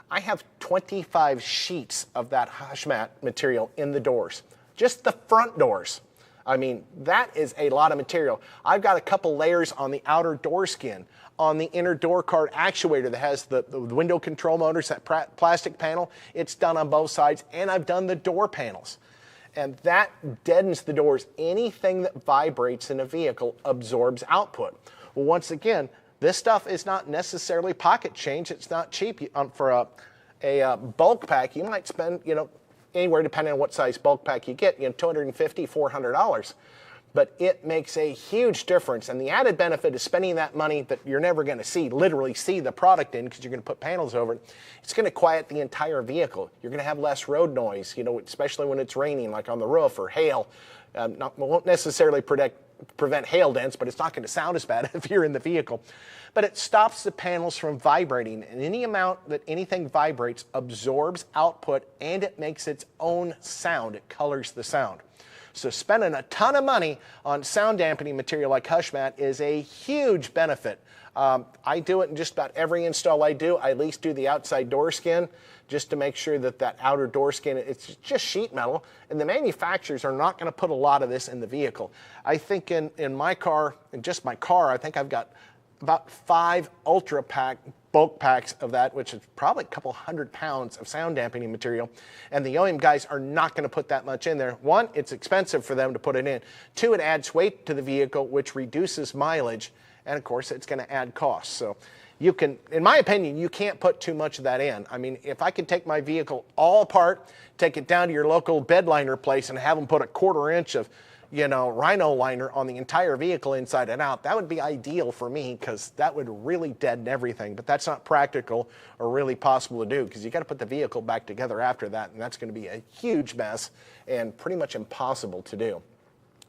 I have 25 sheets of that hush mat material in the doors, just the front doors. I mean, that is a lot of material. I've got a couple layers on the outer door skin, on the inner door card actuator that has the window control motors, that plastic panel. It's done on both sides, and I've done the door panels. And that deadens the doors. Anything that vibrates in a vehicle absorbs output. Well, once again, this stuff is not necessarily pocket change. It's not cheap. For a bulk pack, you might spend, anywhere depending on what size bulk pack you get, $250, $400. But it makes a huge difference, and the added benefit is spending that money that you're never going to literally see the product in, because you're going to put panels over it. It's going to quiet the entire vehicle. You're going to have less road noise, especially when it's raining, like on the roof, or hail. Won't necessarily prevent hail dents, but it's not going to sound as bad if you're in the vehicle. But it stops the panels from vibrating, and any amount that anything vibrates absorbs output, and it makes its own sound. It colors the sound. So spending a ton of money on sound dampening material like hush mat is a huge benefit. I do it in just about every install I do. I at least do the outside door skin, just to make sure that that outer door skin, it's just sheet metal, and the manufacturers are not going to put a lot of this in the vehicle. I think in my car, in just my car, I think I've got about 5 ultra pack bulk packs of that, which is probably a couple 100 pounds of sound dampening material. And the OEM guys are not going to put that much in there. One, it's expensive for them to put it in. Two, it adds weight to the vehicle, which reduces mileage. And of course, it's going to add costs. So you can, in my opinion, you can't put too much of that in. I mean, if I could take my vehicle all apart, take it down to your local bed liner place and have them put a 1/4 inch of rhino liner on the entire vehicle inside and out, that would be ideal for me, because that would really deaden everything. But that's not practical or really possible to do, because you got to put the vehicle back together after that, and that's going to be a huge mess and pretty much impossible to do.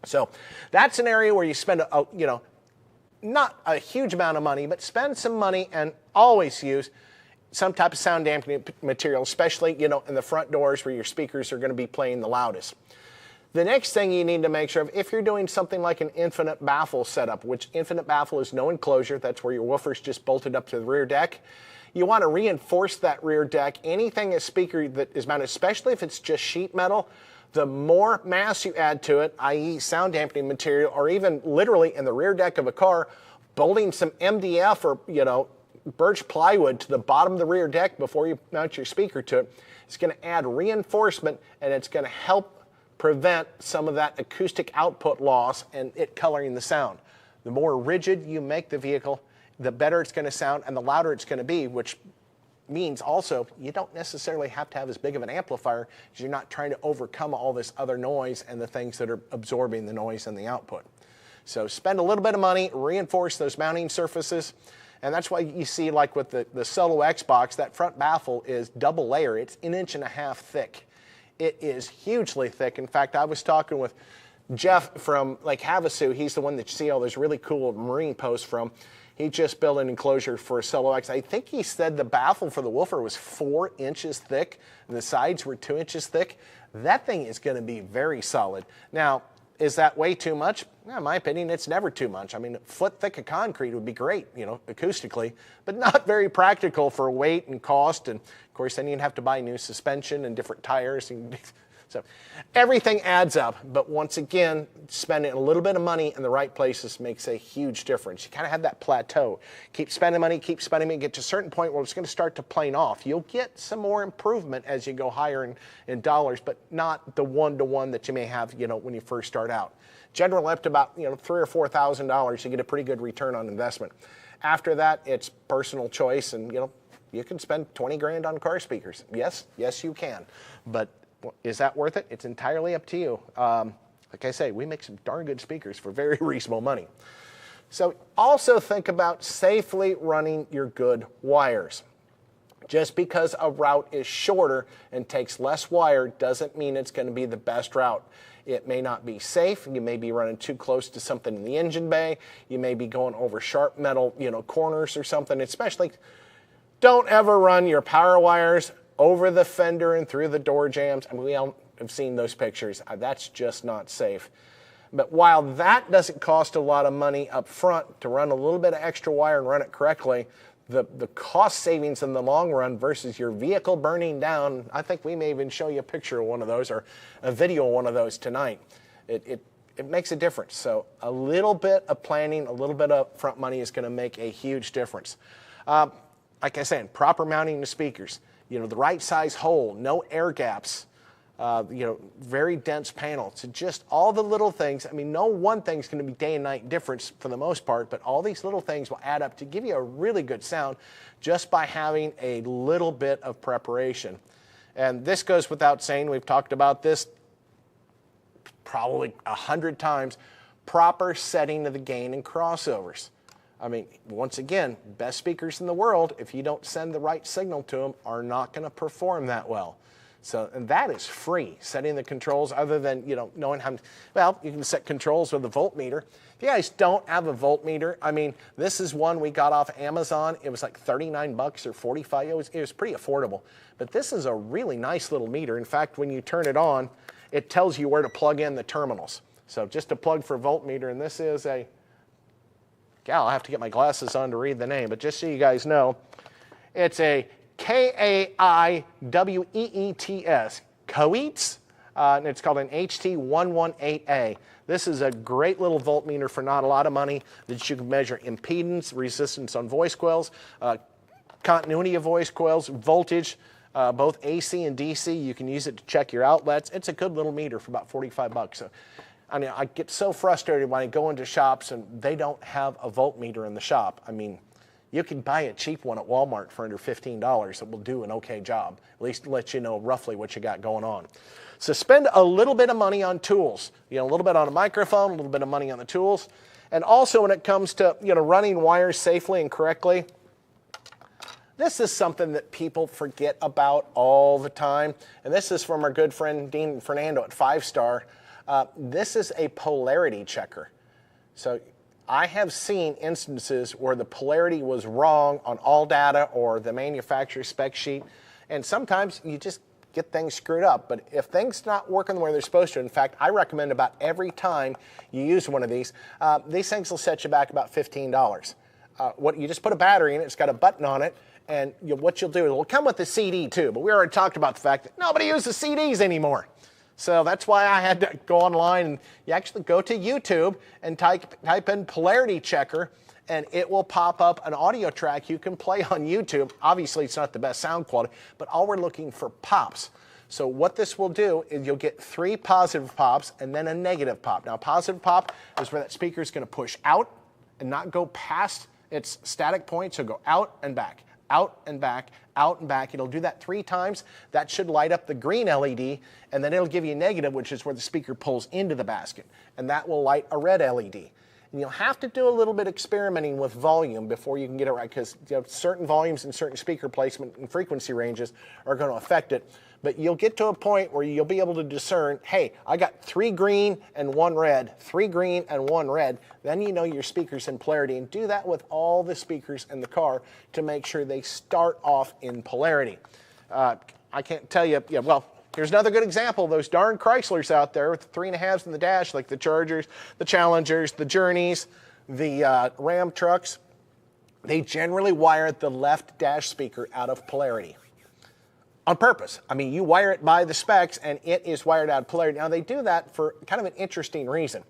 So that's an area where you spend not a huge amount of money, but spend some money, and always use some type of sound dampening material, especially in the front doors where your speakers are going to be playing the loudest. The next thing you need to make sure of, if you're doing something like an infinite baffle setup, which infinite baffle is no enclosure, that's where your woofer's just bolted up to the rear deck, You want to reinforce that rear deck. Anything a speaker that is mounted, especially if it's just sheet metal, the more mass you add to it, i.e. sound dampening material, or even literally in the rear deck of a car, bolting some MDF or, birch plywood to the bottom of the rear deck before you mount your speaker to it, it's going to add reinforcement, and it's going to help prevent some of that acoustic output loss and it coloring the sound. The more rigid you make the vehicle, the better it's going to sound and the louder it's going to be, which means also you don't necessarily have to have as big of an amplifier because you're not trying to overcome all this other noise and the things that are absorbing the noise and the output. So spend a little bit of money, reinforce those mounting surfaces, and that's why you see, like with the Solo Xbox, that front baffle is double layer. It's 1.5 inches thick. It is hugely thick. In fact, I was talking with Jeff from Lake Havasu. He's the one that you see all those really cool marine posts from. He just built an enclosure for a Solo X. I think he said the baffle for the woofer was 4 inches thick and the sides were 2 inches thick. That thing is going to be very solid. Now, is that way too much? In my opinion, it's never too much. I mean, a foot thick of concrete would be great, acoustically, but not very practical for weight and cost. And of course, then you'd have to buy new suspension and different tires. So everything adds up. But once again, spending a little bit of money in the right places makes a huge difference. You kind of have that plateau. Keep spending money, get to a certain point where it's going to start to plane off. You'll get some more improvement as you go higher in dollars, but not the one-to-one that you may have, when you first start out. Generally, up to about, $3,000 or $4,000, you get a pretty good return on investment. After that, it's personal choice, and, you can spend 20 grand on car speakers. Yes, you can. But is that worth it? It's entirely up to you. Like I say, we make some darn good speakers for very reasonable money. So also think about safely running your good wires. Just because a route is shorter and takes less wire doesn't mean it's going to be the best route. It may not be safe. You may be running too close to something in the engine bay. You may be going over sharp metal, corners or something. Especially, don't ever run your power wires over the fender and through the door jambs. I mean, we all have seen those pictures. That's just not safe. But while that doesn't cost a lot of money up front to run a little bit of extra wire and run it correctly, the cost savings in the long run versus your vehicle burning down, I think we may even show you a picture of one of those or a video of one of those tonight. It makes a difference. So a little bit of planning, a little bit of front money is going to make a huge difference. Like I said, proper mounting the speakers. The right size hole, no air gaps, very dense panel. So just all the little things. I mean, no one thing's going to be day and night difference for the most part, but all these little things will add up to give you a really good sound just by having a little bit of preparation. And this goes without saying. We've talked about this probably 100 times. Proper setting of the gain and crossovers. I mean, once again, best speakers in the world, if you don't send the right signal to them, are not going to perform that well. So, and that is free, setting the controls, other than, knowing how, well, you can set controls with a voltmeter. If you guys don't have a voltmeter, I mean, this is one we got off Amazon. It was like 39 bucks or 45. It was pretty affordable. But this is a really nice little meter. In fact, when you turn it on, it tells you where to plug in the terminals. So just a plug for voltmeter, and this is a, I'll have to get my glasses on to read the name, but just so you guys know, it's a KAIWEETS, KOEETS, and it's called an HT118A. This is a great little voltmeter for not a lot of money that you can measure impedance, resistance on voice coils, continuity of voice coils, voltage, both AC and DC. You can use it to check your outlets. It's a good little meter for about 45 bucks. So, I mean, I get so frustrated when I go into shops and they don't have a voltmeter in the shop. I mean, you can buy a cheap one at Walmart for under $15 that will do an okay job, at least let you know roughly what you got going on. So spend a little bit of money on tools, a little bit on a microphone, a little bit of money on the tools. And also when it comes to, running wires safely and correctly, this is something that people forget about all the time. And this is from our good friend Dean Fernando at 5 Star. This is a polarity checker. So I have seen instances where the polarity was wrong on all data or the manufacturer's spec sheet, and sometimes you just get things screwed up. But if things not working the way they're supposed to, in fact, I recommend about every time you use one of these things will set you back about $15. What you just put a battery in it, it's got a button on it, And what you'll do, it'll come with the CD too, but we already talked about the fact that nobody uses CDs anymore. So that's why I had to go online, and you actually go to YouTube and type in polarity checker, and it will pop up an audio track you can play on YouTube. Obviously, it's not the best sound quality, but all we're looking for pops. So what this will do is you'll get 3 positive pops and then a negative pop. Now, positive pop is where that speaker is going to push out and not go past its static point, so go out and back, out and back, out and back. It'll do that 3 times. That should light up the green LED, and then it'll give you negative, which is where the speaker pulls into the basket, and that will light a red LED. And you'll have to do a little bit experimenting with volume before you can get it right, because certain volumes and certain speaker placement and frequency ranges are going to affect it. But you'll get to a point where you'll be able to discern, hey, I got 3 green and 1 red, 3 green and 1 red. Then you know your speaker's in polarity, and do that with all the speakers in the car to make sure they start off in polarity. I can't tell you, well, here's another good example. Those darn Chryslers out there with the 3.5s in the dash, like the Chargers, the Challengers, the Journeys, the Ram trucks, they generally wire the left dash speaker out of polarity. On purpose. I mean, you wire it by the specs and it is wired out of polarity. Now, they do that for kind of an interesting reason.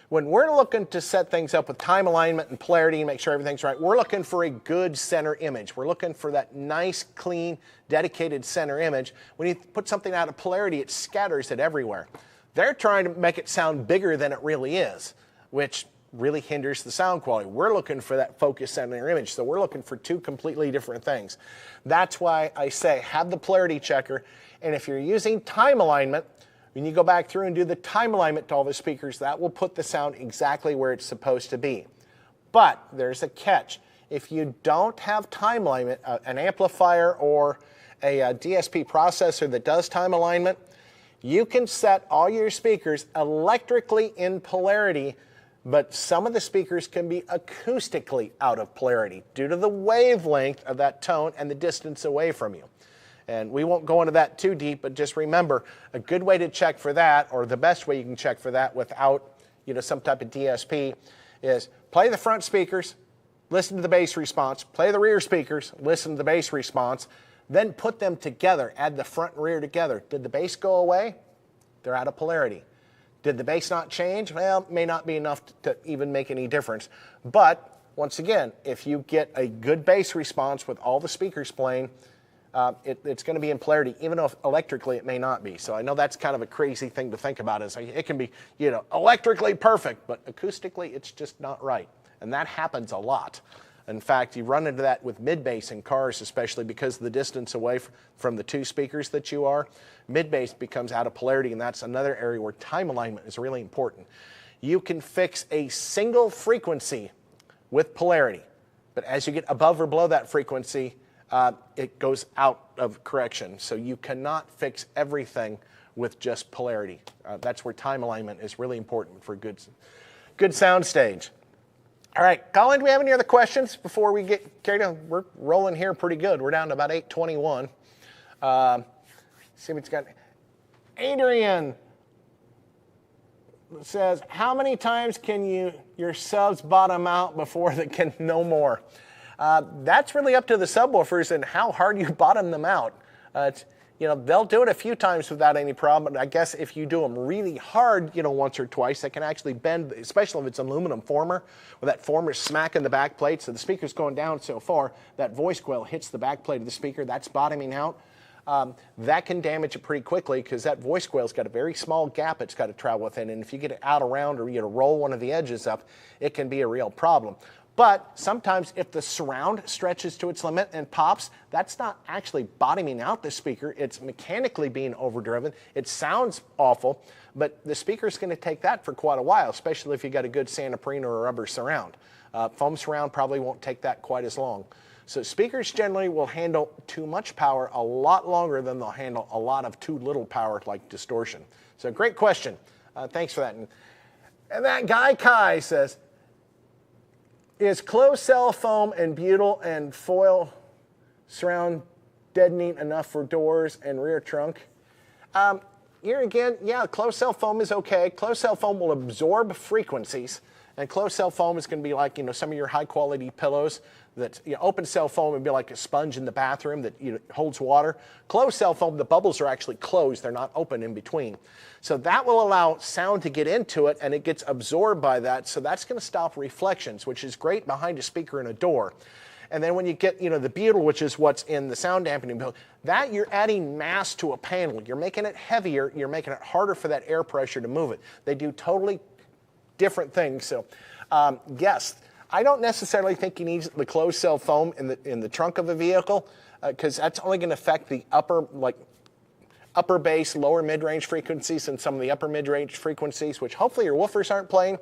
When we're looking to set things up with time alignment and polarity and make sure everything's right, we're looking for a good center image. We're looking for that nice, clean, dedicated center image. When you put something out of polarity, it scatters it everywhere. They're trying to make it sound bigger than it really is, which really hinders the sound quality. We're looking for that focus center image, so we're looking for 2 completely different things. That's why I say have the polarity checker, and if you're using time alignment, when you go back through and do the time alignment to all the speakers, that will put the sound exactly where it's supposed to be. But there's a catch. If you don't have time alignment, an amplifier or a DSP processor that does time alignment, you can set all your speakers electrically in polarity, but some of the speakers can be acoustically out of polarity due to the wavelength of that tone and the distance away from you. And we won't go into that too deep, but just remember, a good way to check for that, or the best way you can check for that without some type of DSP, is play the front speakers, listen to the bass response, play the rear speakers, listen to the bass response, then put them together, add the front and rear together. Did the bass go away? They're out of polarity. Did the bass not change? Well, it may not be enough to even make any difference. But once again, if you get a good bass response with all the speakers playing, it's going to be in polarity, even though electrically it may not be. So I know that's kind of a crazy thing to think about. Is it can be, electrically perfect, but acoustically it's just not right. And that happens a lot. In fact, you run into that with mid-bass in cars, especially because of the distance away from the 2 speakers that you are. Mid-bass becomes out of polarity, and that's another area where time alignment is really important. You can fix a single frequency with polarity, but as you get above or below that frequency, it goes out of correction. So you cannot fix everything with just polarity. That's where time alignment is really important for good sound stage. All right, Colin, do we have any other questions before we get carried on? We're rolling here pretty good. We're down to about 8:21. See what's got. Adrian says, how many times can your subs bottom out before they can no more? That's really up to the subwoofers and how hard you bottom them out. They'll do it a few times without any problem, but I guess if you do them really hard, once or twice, they can actually bend, especially if it's aluminum former, where that former is smacking the back plate, so the speaker's going down so far, that voice coil hits the back plate of the speaker, that's bottoming out. That can damage it pretty quickly because that voice coil's got a very small gap it's got to travel within, and if you get it out around or you roll one of the edges up, it can be a real problem. But sometimes if the surround stretches to its limit and pops, that's not actually bottoming out the speaker. It's mechanically being overdriven. It sounds awful, but the speaker's going to take that for quite a while, especially if you got a good Santoprene or a rubber surround. Foam surround probably won't take that quite as long. So speakers generally will handle too much power a lot longer than they'll handle a lot of too little power like distortion. So great question. Thanks for that. And that guy Kai says, is closed cell foam and butyl and foil surround deadening enough for doors and rear trunk? Here again, yeah, closed cell foam is okay. Closed cell foam will absorb frequencies, And closed cell foam is going to be like, some of your high quality pillows. That open cell foam would be like a sponge in the bathroom that holds water. Closed cell foam, the bubbles are actually closed. They're not open in between. So that will allow sound to get into it, and it gets absorbed by that. So that's going to stop reflections, which is great behind a speaker and a door. And then when you get, the butyl, which is what's in the sound dampening bill, that you're adding mass to a panel. You're making it heavier. You're making it harder for that air pressure to move it. They do totally different things. So, yes, I don't necessarily think you need the closed cell foam in the trunk of a vehicle, because that's only going to affect the upper bass, lower mid-range frequencies and some of the upper mid-range frequencies, which hopefully your woofers aren't playing.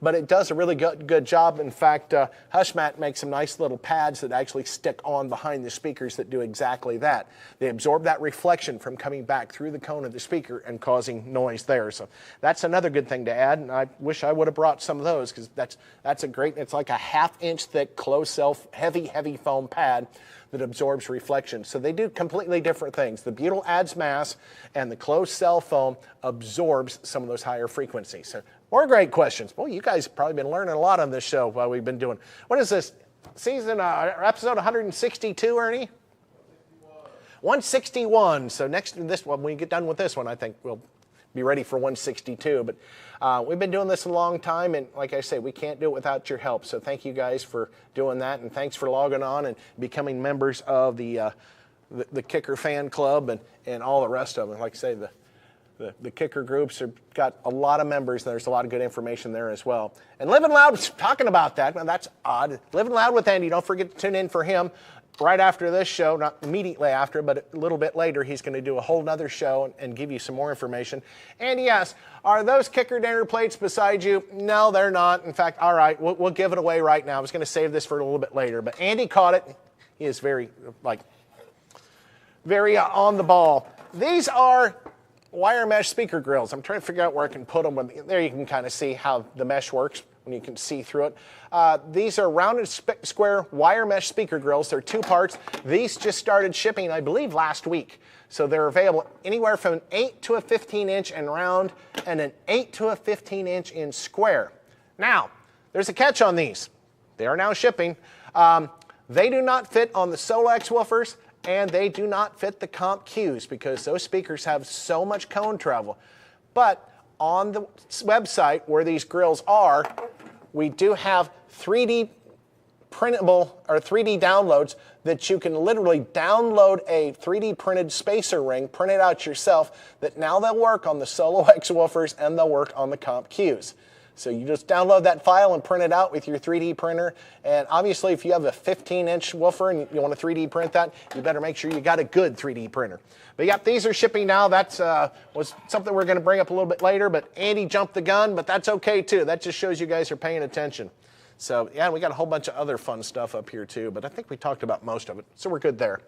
But it does a really good job. In fact, HushMat makes some nice little pads that actually stick on behind the speakers that do exactly that. They absorb that reflection from coming back through the cone of the speaker and causing noise there. So that's another good thing to add, and I wish I would have brought some of those, because that's a great, it's like a 1/2 inch thick closed cell heavy foam pad that absorbs reflection. So they do completely different things. The butyl adds mass, and the closed cell foam absorbs some of those higher frequencies. So more great questions. Well, you guys have probably been learning a lot on this show while we've been doing. What is this? Season, episode 162, Ernie? 161. So next to this one, when we get done with this one, I think we'll be ready for 162. But we've been doing this a long time, and like I say, we can't do it without your help. So thank you guys for doing that, and thanks for logging on and becoming members of the Kicker fan club and all the rest of them. Like I say, the Kicker groups have got a lot of members. There's a lot of good information there as well. And Living Loud, talking about that, now that's odd. Living Loud with Andy, don't forget to tune in for him right after this show, not immediately after, but a little bit later. He's going to do a whole nother show and give you some more information. And yes, are those Kicker dinner plates beside you? No, they're not. In fact, all right, we'll give it away right now. I was going to save this for a little bit later, but Andy caught it. He is very on the ball. These are wire mesh speaker grills. I'm trying to figure out where I can put them. There you can kind of see how the mesh works when you can see through it. These are rounded square wire mesh speaker grills. They're 2 parts. These just started shipping, I believe, last week. So they're available anywhere from an 8 to a 15 inch in round and an 8 to a 15 inch in square. Now, there's a catch on these. They are now shipping. They do not fit on the Solex woofers, and they do not fit the Comp Qs because those speakers have so much cone travel. But on the website where these grills are, we do have 3D printable or 3D downloads that you can literally download a 3D printed spacer ring, print it out yourself, that now they'll work on the Solex woofers and they'll work on the Comp Qs. So you just download that file and print it out with your 3D printer. And obviously, if you have a 15-inch woofer and you want to 3D print that, you better make sure you got a good 3D printer. But yeah, these are shipping now. That was something we're going to bring up a little bit later, but Andy jumped the gun, but that's okay too. That just shows you guys are paying attention. So yeah, we got a whole bunch of other fun stuff up here too, but I think we talked about most of it, so we're good there.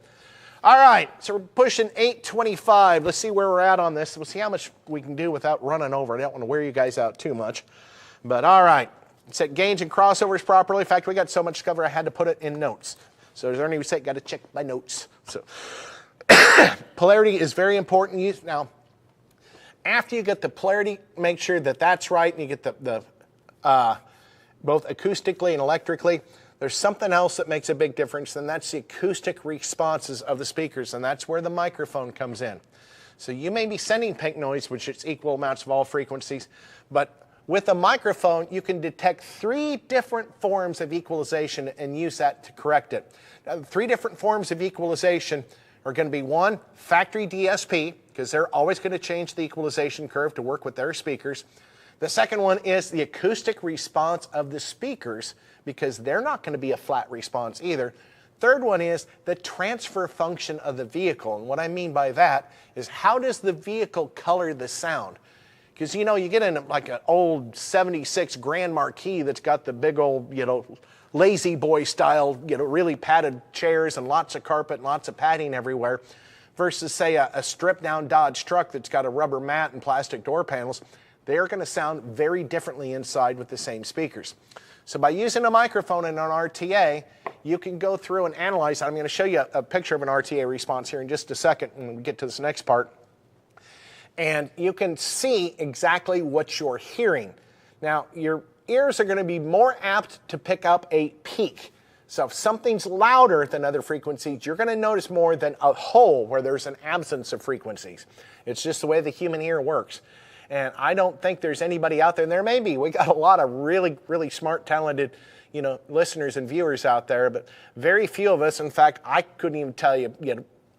All right, so we're pushing 8:25. Let's see where we're at on this. We'll see how much we can do without running over. I don't want to wear you guys out too much. But all right, set gains and crossovers properly. In fact, we got so much to cover, I had to put it in notes. So there's Ernie who said, got to check my notes. So polarity is very important. Now, after you get the polarity, make sure that that's right, and you get the both acoustically and electrically. There's something else that makes a big difference, and that's the acoustic responses of the speakers, and that's where the microphone comes in. So you may be sending pink noise, which is equal amounts of all frequencies, but with a microphone, you can detect 3 different forms of equalization and use that to correct it. Now, the 3 different forms of equalization are going to be 1, factory DSP, because they're always going to change the equalization curve to work with their speakers. The second one is the acoustic response of the speakers, because they're not going to be a flat response either. Third one is the transfer function of the vehicle. And what I mean by that is, how does the vehicle color the sound? Because, you get in like an old 76 Grand Marquis that's got the big old, lazy boy style, really padded chairs and lots of carpet and lots of padding everywhere, versus, say, a stripped down Dodge truck that's got a rubber mat and plastic door panels. They are going to sound very differently inside with the same speakers. So by using a microphone and an RTA, you can go through and analyze. I'm going to show you a picture of an RTA response here in just a second when we get to this next part. And you can see exactly what you're hearing. Now, your ears are going to be more apt to pick up a peak. So if something's louder than other frequencies, you're going to notice more than a hole where there's an absence of frequencies. It's just the way the human ear works. And I don't think there's anybody out there, and there may be. We got a lot of really, really smart, talented, listeners and viewers out there, but very few of us, in fact, I couldn't even tell you,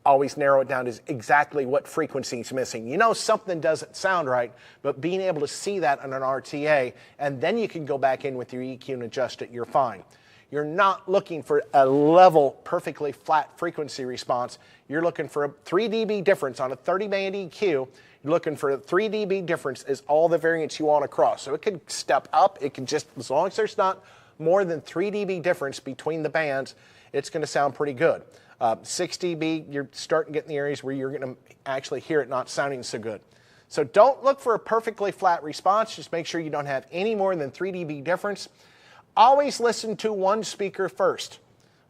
always narrow it down to exactly what frequency is missing. Something doesn't sound right, but being able to see that on an RTA, and then you can go back in with your EQ and adjust it, you're fine. You're not looking for a level, perfectly flat frequency response. You're looking for a 3 dB difference on a 30-band EQ. You're looking for a 3 dB difference is all the variance you want across. So it could step up. It can just, as long as there's not more than 3 dB difference between the bands, it's going to sound pretty good. 6 dB, you're starting to get in the areas where you're going to actually hear it not sounding so good. So don't look for a perfectly flat response. Just make sure you don't have any more than 3 dB difference. Always listen to one speaker first.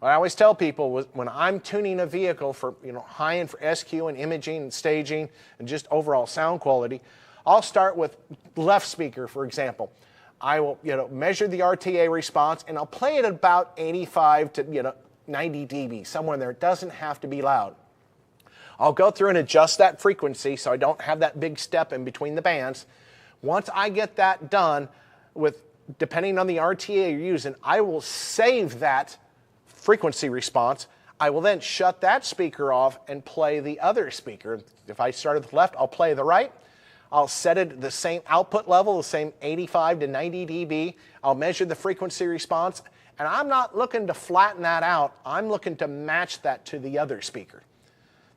What I always tell people when I'm tuning a vehicle for high-end for SQ and imaging and staging and just overall sound quality, I'll start with left speaker, for example. I will measure the RTA response and I'll play it at about 85 to 90 dB, somewhere in there. It doesn't have to be loud. I'll go through and adjust that frequency so I don't have that big step in between the bands. Once I get that done, depending on the RTA you're using, I will save that frequency response. I will then shut that speaker off and play the other speaker. If I started with the left, I'll play the right. I'll set it the same output level, the same 85 to 90 dB. I'll measure the frequency response, and I'm not looking to flatten that out. I'm looking to match that to the other speaker.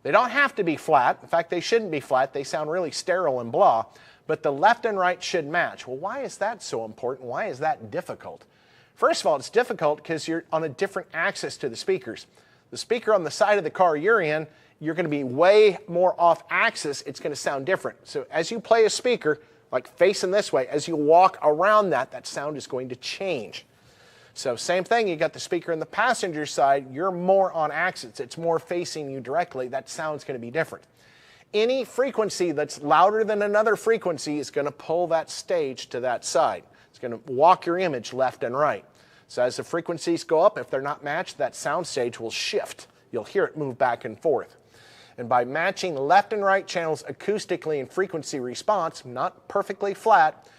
They don't have to be flat. In fact, they shouldn't be flat. They sound really sterile and blah. But the left and right should match. Well, why is that so important? Why is that difficult? First of all, it's difficult because you're on a different axis to the speakers. The speaker on the side of the car you're in, you're going to be way more off axis. It's going to sound different. So as you play a speaker, like facing this way, as you walk around that sound is going to change. So same thing, you got the speaker on the passenger side, you're more on axis. It's more facing you directly. That sound's going to be different. Any frequency that's louder than another frequency is going to pull that stage to that side. It's going to walk your image left and right. So as the frequencies go up, if they're not matched, that sound stage will shift. You'll hear it move back and forth. And by matching left and right channels acoustically in frequency response, not perfectly flat,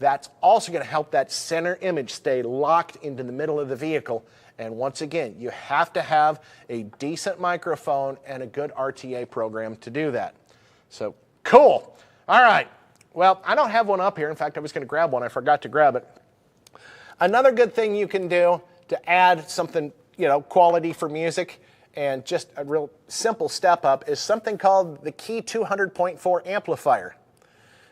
that's also going to help that center image stay locked into the middle of the vehicle. And once again, you have to have a decent microphone and a good RTA program to do that. So, cool. All right. Well, I don't have one up here. In fact, I was going to grab one. I forgot to grab it. Another good thing you can do to add something, quality for music and just a real simple step up is something called the Key 200.4 amplifier.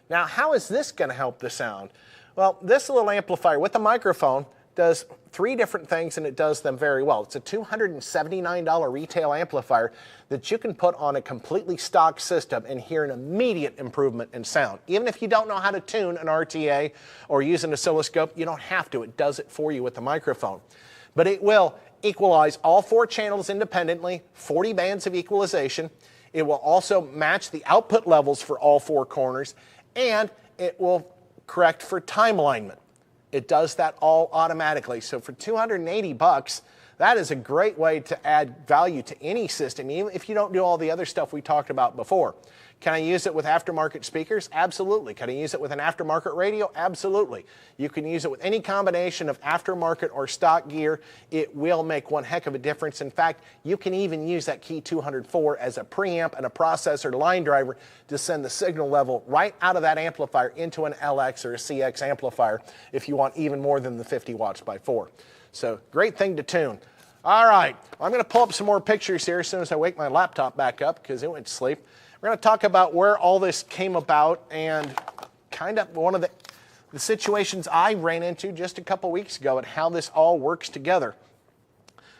Now, how is this going to help the sound? Well, this little amplifier with a microphone does 3 different things, and it does them very well. It's a $279 retail amplifier that you can put on a completely stock system and hear an immediate improvement in sound. Even if you don't know how to tune an RTA or use an oscilloscope, you don't have to. It does it for you with the microphone. But it will equalize all 4 channels independently, 40 bands of equalization. It will also match the output levels for all 4 corners, and it will correct for time alignment. It does that all automatically. So for $280, that is a great way to add value to any system, even if you don't do all the other stuff we talked about before. Can I use it with aftermarket speakers? Absolutely. Can I use it with an aftermarket radio? Absolutely. You can use it with any combination of aftermarket or stock gear. It will make one heck of a difference. In fact, you can even use that Key 204 as a preamp and a processor line driver to send the signal level right out of that amplifier into an LX or a CX amplifier if you want even more than the 50 watts by 4. So great thing to tune. All right, I'm going to pull up some more pictures here as soon as I wake my laptop back up because it went to sleep. We're going to talk about where all this came about and kind of one of the situations I ran into just a couple weeks ago and how this all works together.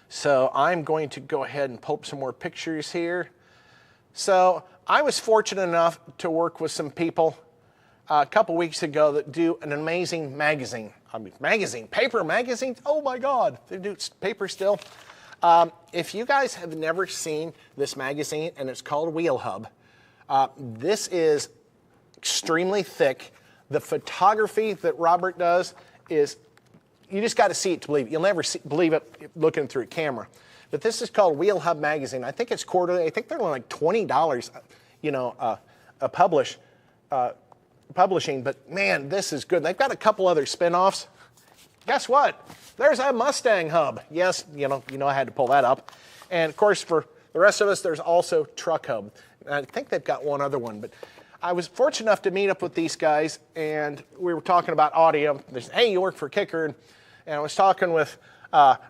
So I'm going to go ahead and pull up some more pictures here. So I was fortunate enough to work with some people a couple weeks ago that do an amazing magazine. Paper magazines? Oh my God, they do paper still. If you guys have never seen this magazine, and it's called Wheel Hub, this is extremely thick. The photography that Robert does is, you just got to see it to believe it. You'll never believe it looking through a camera. But this is called Wheel Hub Magazine. I think it's quarterly. I think they're only like $20, you know, publishing. But man, this is good. They've got a couple other spin-offs. Guess what? There's a Mustang hub. Yes, you know I had to pull that up. And of course, for the rest of us, there's also Truck Hub. I think they've got one other one, but I was fortunate enough to meet up with these guys, and we were talking about audio. They said, hey, you work for KICKER, and I was talking with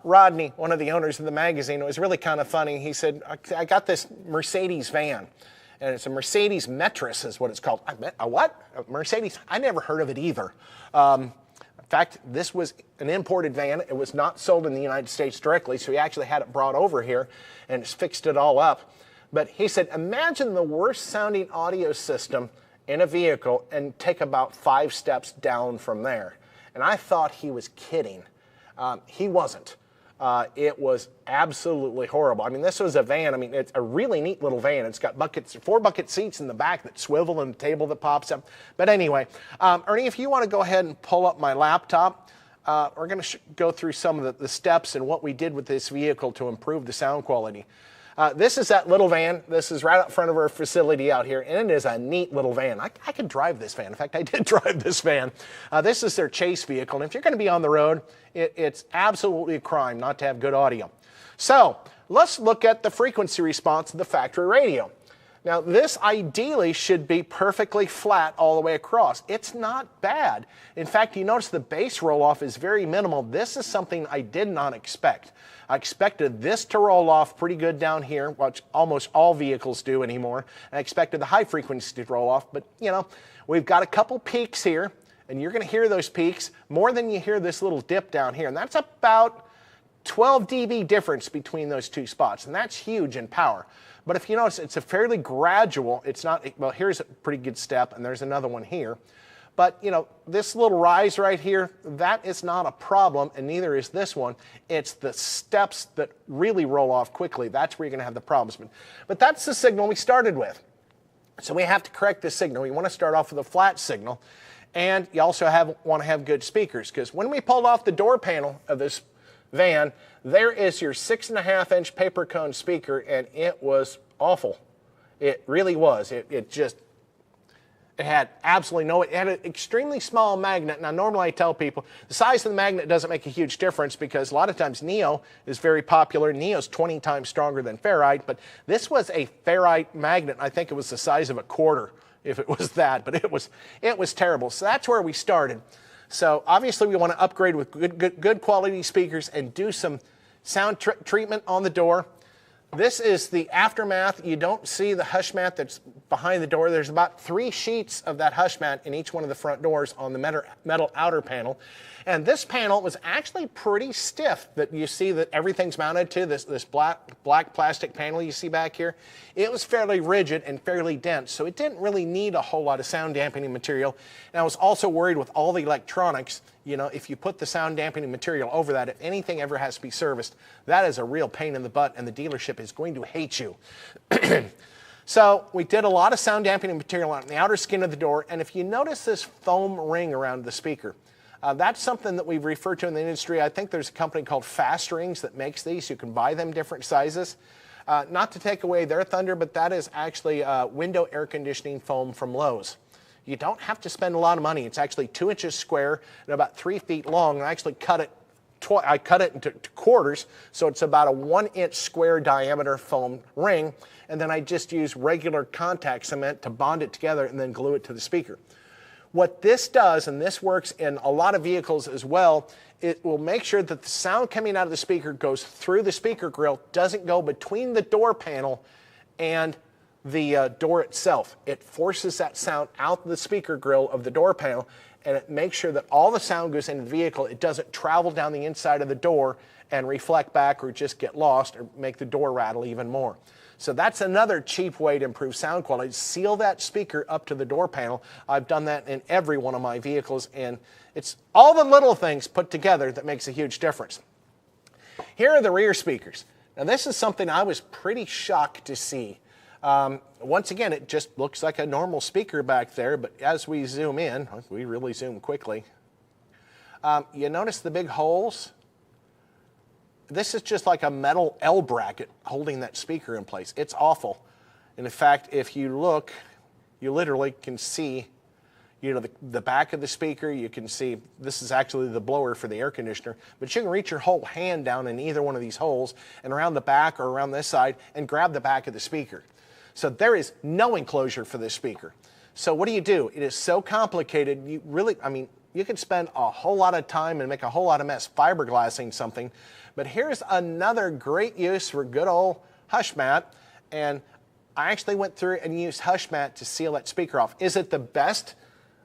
Rodney, one of the owners of the magazine. It was really kind of funny. He said, I got this Mercedes van, and it's a Mercedes Metris is what it's called. A what? A Mercedes? I never heard of it either. In fact, this was an imported van. It was not sold in the United States directly, so he actually had it brought over here and fixed it all up. But he said, imagine the worst sounding audio system in a vehicle and take about 5 steps down from there. And I thought he was kidding. He wasn't. It was absolutely horrible. I mean, this was a van. I mean, it's a really neat little van. It's got 4 bucket seats in the back that swivel and a table that pops up. But anyway, Ernie, if you want to go ahead and pull up my laptop, we're going to go through some of the steps and what we did with this vehicle to improve the sound quality. This is that little van. This is right up front of our facility out here, and it is a neat little van. I could drive this van. In fact, I did drive this van. This is their chase vehicle, and if you're going to be on the road, it's absolutely a crime not to have good audio. So let's look at the frequency response of the factory radio. Now, this ideally should be perfectly flat all the way across. It's not bad. In fact, you notice the bass roll-off is very minimal. This is something I did not expect. I expected this to roll off pretty good down here, which almost all vehicles do anymore. I expected the high frequency to roll off, but you know, we've got a couple peaks here, and you're going to hear those peaks more than you hear this little dip down here, and that's about 12 dB difference between those two spots, and that's huge in power. But if you notice, it's a fairly gradual, it's not, well, here's a pretty good step, and there's another one here. But, you know, this little rise right here, that is not a problem, and neither is this one. It's the steps that really roll off quickly. That's where you're going to have the problems. But that's the signal we started with. So we have to correct this signal. We want to start off with a flat signal, and you also want to have good speakers, because when we pulled off the door panel of this van, there is your 6.5-inch paper cone speaker, and it was awful. It really was. It had absolutely no, it had an extremely small magnet. Now, normally I tell people the size of the magnet doesn't make a huge difference because a lot of times Neo is very popular. Neo's 20 times stronger than ferrite, but this was a ferrite magnet. I think it was the size of a quarter if it was that, but it was terrible. So that's where we started. So obviously we want to upgrade with good quality speakers and do some sound treatment on the door. This is the aftermath. You don't see the hush mat that's behind the door. There's about 3 sheets of that hush mat in each one of the front doors on the metal outer panel. And this panel was actually pretty stiff, that you see that everything's mounted to this black plastic panel you see back here. It was fairly rigid and fairly dense, so it didn't really need a whole lot of sound dampening material. And I was also worried with all the electronics, you know, if you put the sound dampening material over that, if anything ever has to be serviced, that is a real pain in the butt, and the dealership is going to hate you. So we did a lot of sound dampening material on the outer skin of the door, and if you notice this foam ring around the speaker, that's something that we've referred to in the industry. I think there's a company called Fast Rings that makes these. You can buy them different sizes. Not to take away their thunder, but that is actually window air conditioning foam from Lowe's. You don't have to spend a lot of money. It's actually 2 inches square and about 3 feet long. And I actually cut it into quarters, so it's about a 1-inch square diameter foam ring. And then I just use regular contact cement to bond it together and then glue it to the speaker. What this does, and this works in a lot of vehicles as well, it will make sure that the sound coming out of the speaker goes through the speaker grill, doesn't go between the door panel and the door itself. It forces that sound out the speaker grill of the door panel, and it makes sure that all the sound goes into the vehicle. It doesn't travel down the inside of the door and reflect back or just get lost or make the door rattle even more. So that's another cheap way to improve sound quality. Seal that speaker up to the door panel. I've done that in every one of my vehicles, and it's all the little things put together that makes a huge difference. Here are the rear speakers. Now this is something I was pretty shocked to see. Once again, it just looks like a normal speaker back there, but as we zoom in, we really zoom quickly, You notice the big holes? This is just like a metal L bracket holding that speaker in place. It's awful. And in fact, if you look, you literally can see, you know, the back of the speaker. You can see this is actually the blower for the air conditioner, but you can reach your whole hand down in either one of these holes and around the back or around this side and grab the back of the speaker. So there is no enclosure for this speaker. So what do? It is so complicated. You really, I mean, you can spend a whole lot of time and make a whole lot of mess fiberglassing something, but here's another great use for good old hush mat. And I actually went through and used hush mat to seal that speaker off. Is it the best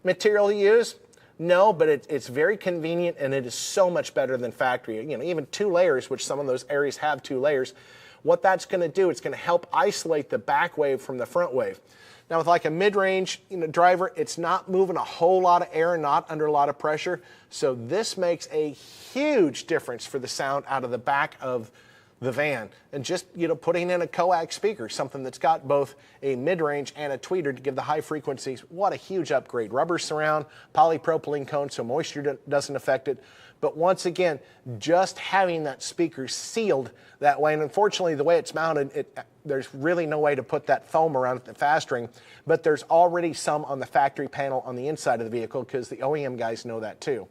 material to use? No, but it's very convenient, and it is so much better than factory. You know, even 2 layers, which some of those areas have 2 layers. What that's going to do, it's going to help isolate the back wave from the front wave. Now with like a mid-range, you know, driver, it's not moving a whole lot of air, not under a lot of pressure. So this makes a huge difference for the sound out of the back of the van. And just, you know, putting in a coax speaker, something that's got both a mid-range and a tweeter to give the high frequencies, what a huge upgrade. Rubber surround, polypropylene cone so moisture doesn't affect it. But once again, just having that speaker sealed that way, and unfortunately the way it's mounted, there's really no way to put that foam around the fast ring, but there's already some on the factory panel on the inside of the vehicle because the OEM guys know that too.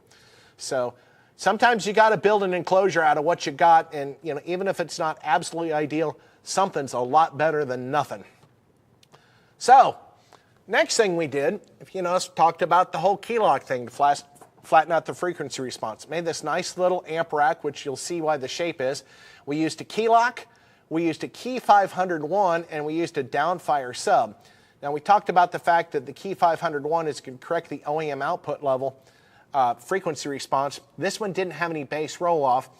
So sometimes you got to build an enclosure out of what you got, and you know, even if it's not absolutely ideal, something's a lot better than nothing. So next thing we did, if you notice, talked about the whole key lock thing to flatten out the frequency response. Made this nice little amp rack, which you'll see why the shape is. We used a key lock, we used a key 501, and we used a downfire sub. Now we talked about the fact that the key 501 is going to correct the OEM output level frequency response. This one didn't have any bass roll off,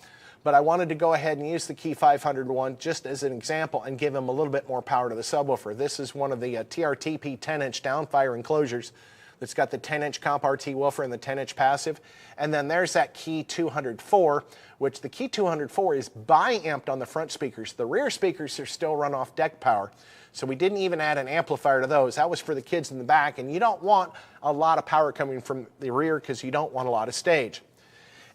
but I wanted to go ahead and use the key 501 just as an example and give them a little bit more power to the subwoofer. This is one of the TRTP 10-inch downfire enclosures that's got the 10-inch comp RT woofer and the 10-inch passive. And then there's that key 204, which the key 204 is bi-amped on the front speakers. The rear speakers are still run off deck power. So we didn't even add an amplifier to those. That was for the kids in the back, and you don't want a lot of power coming from the rear because you don't want a lot of stage.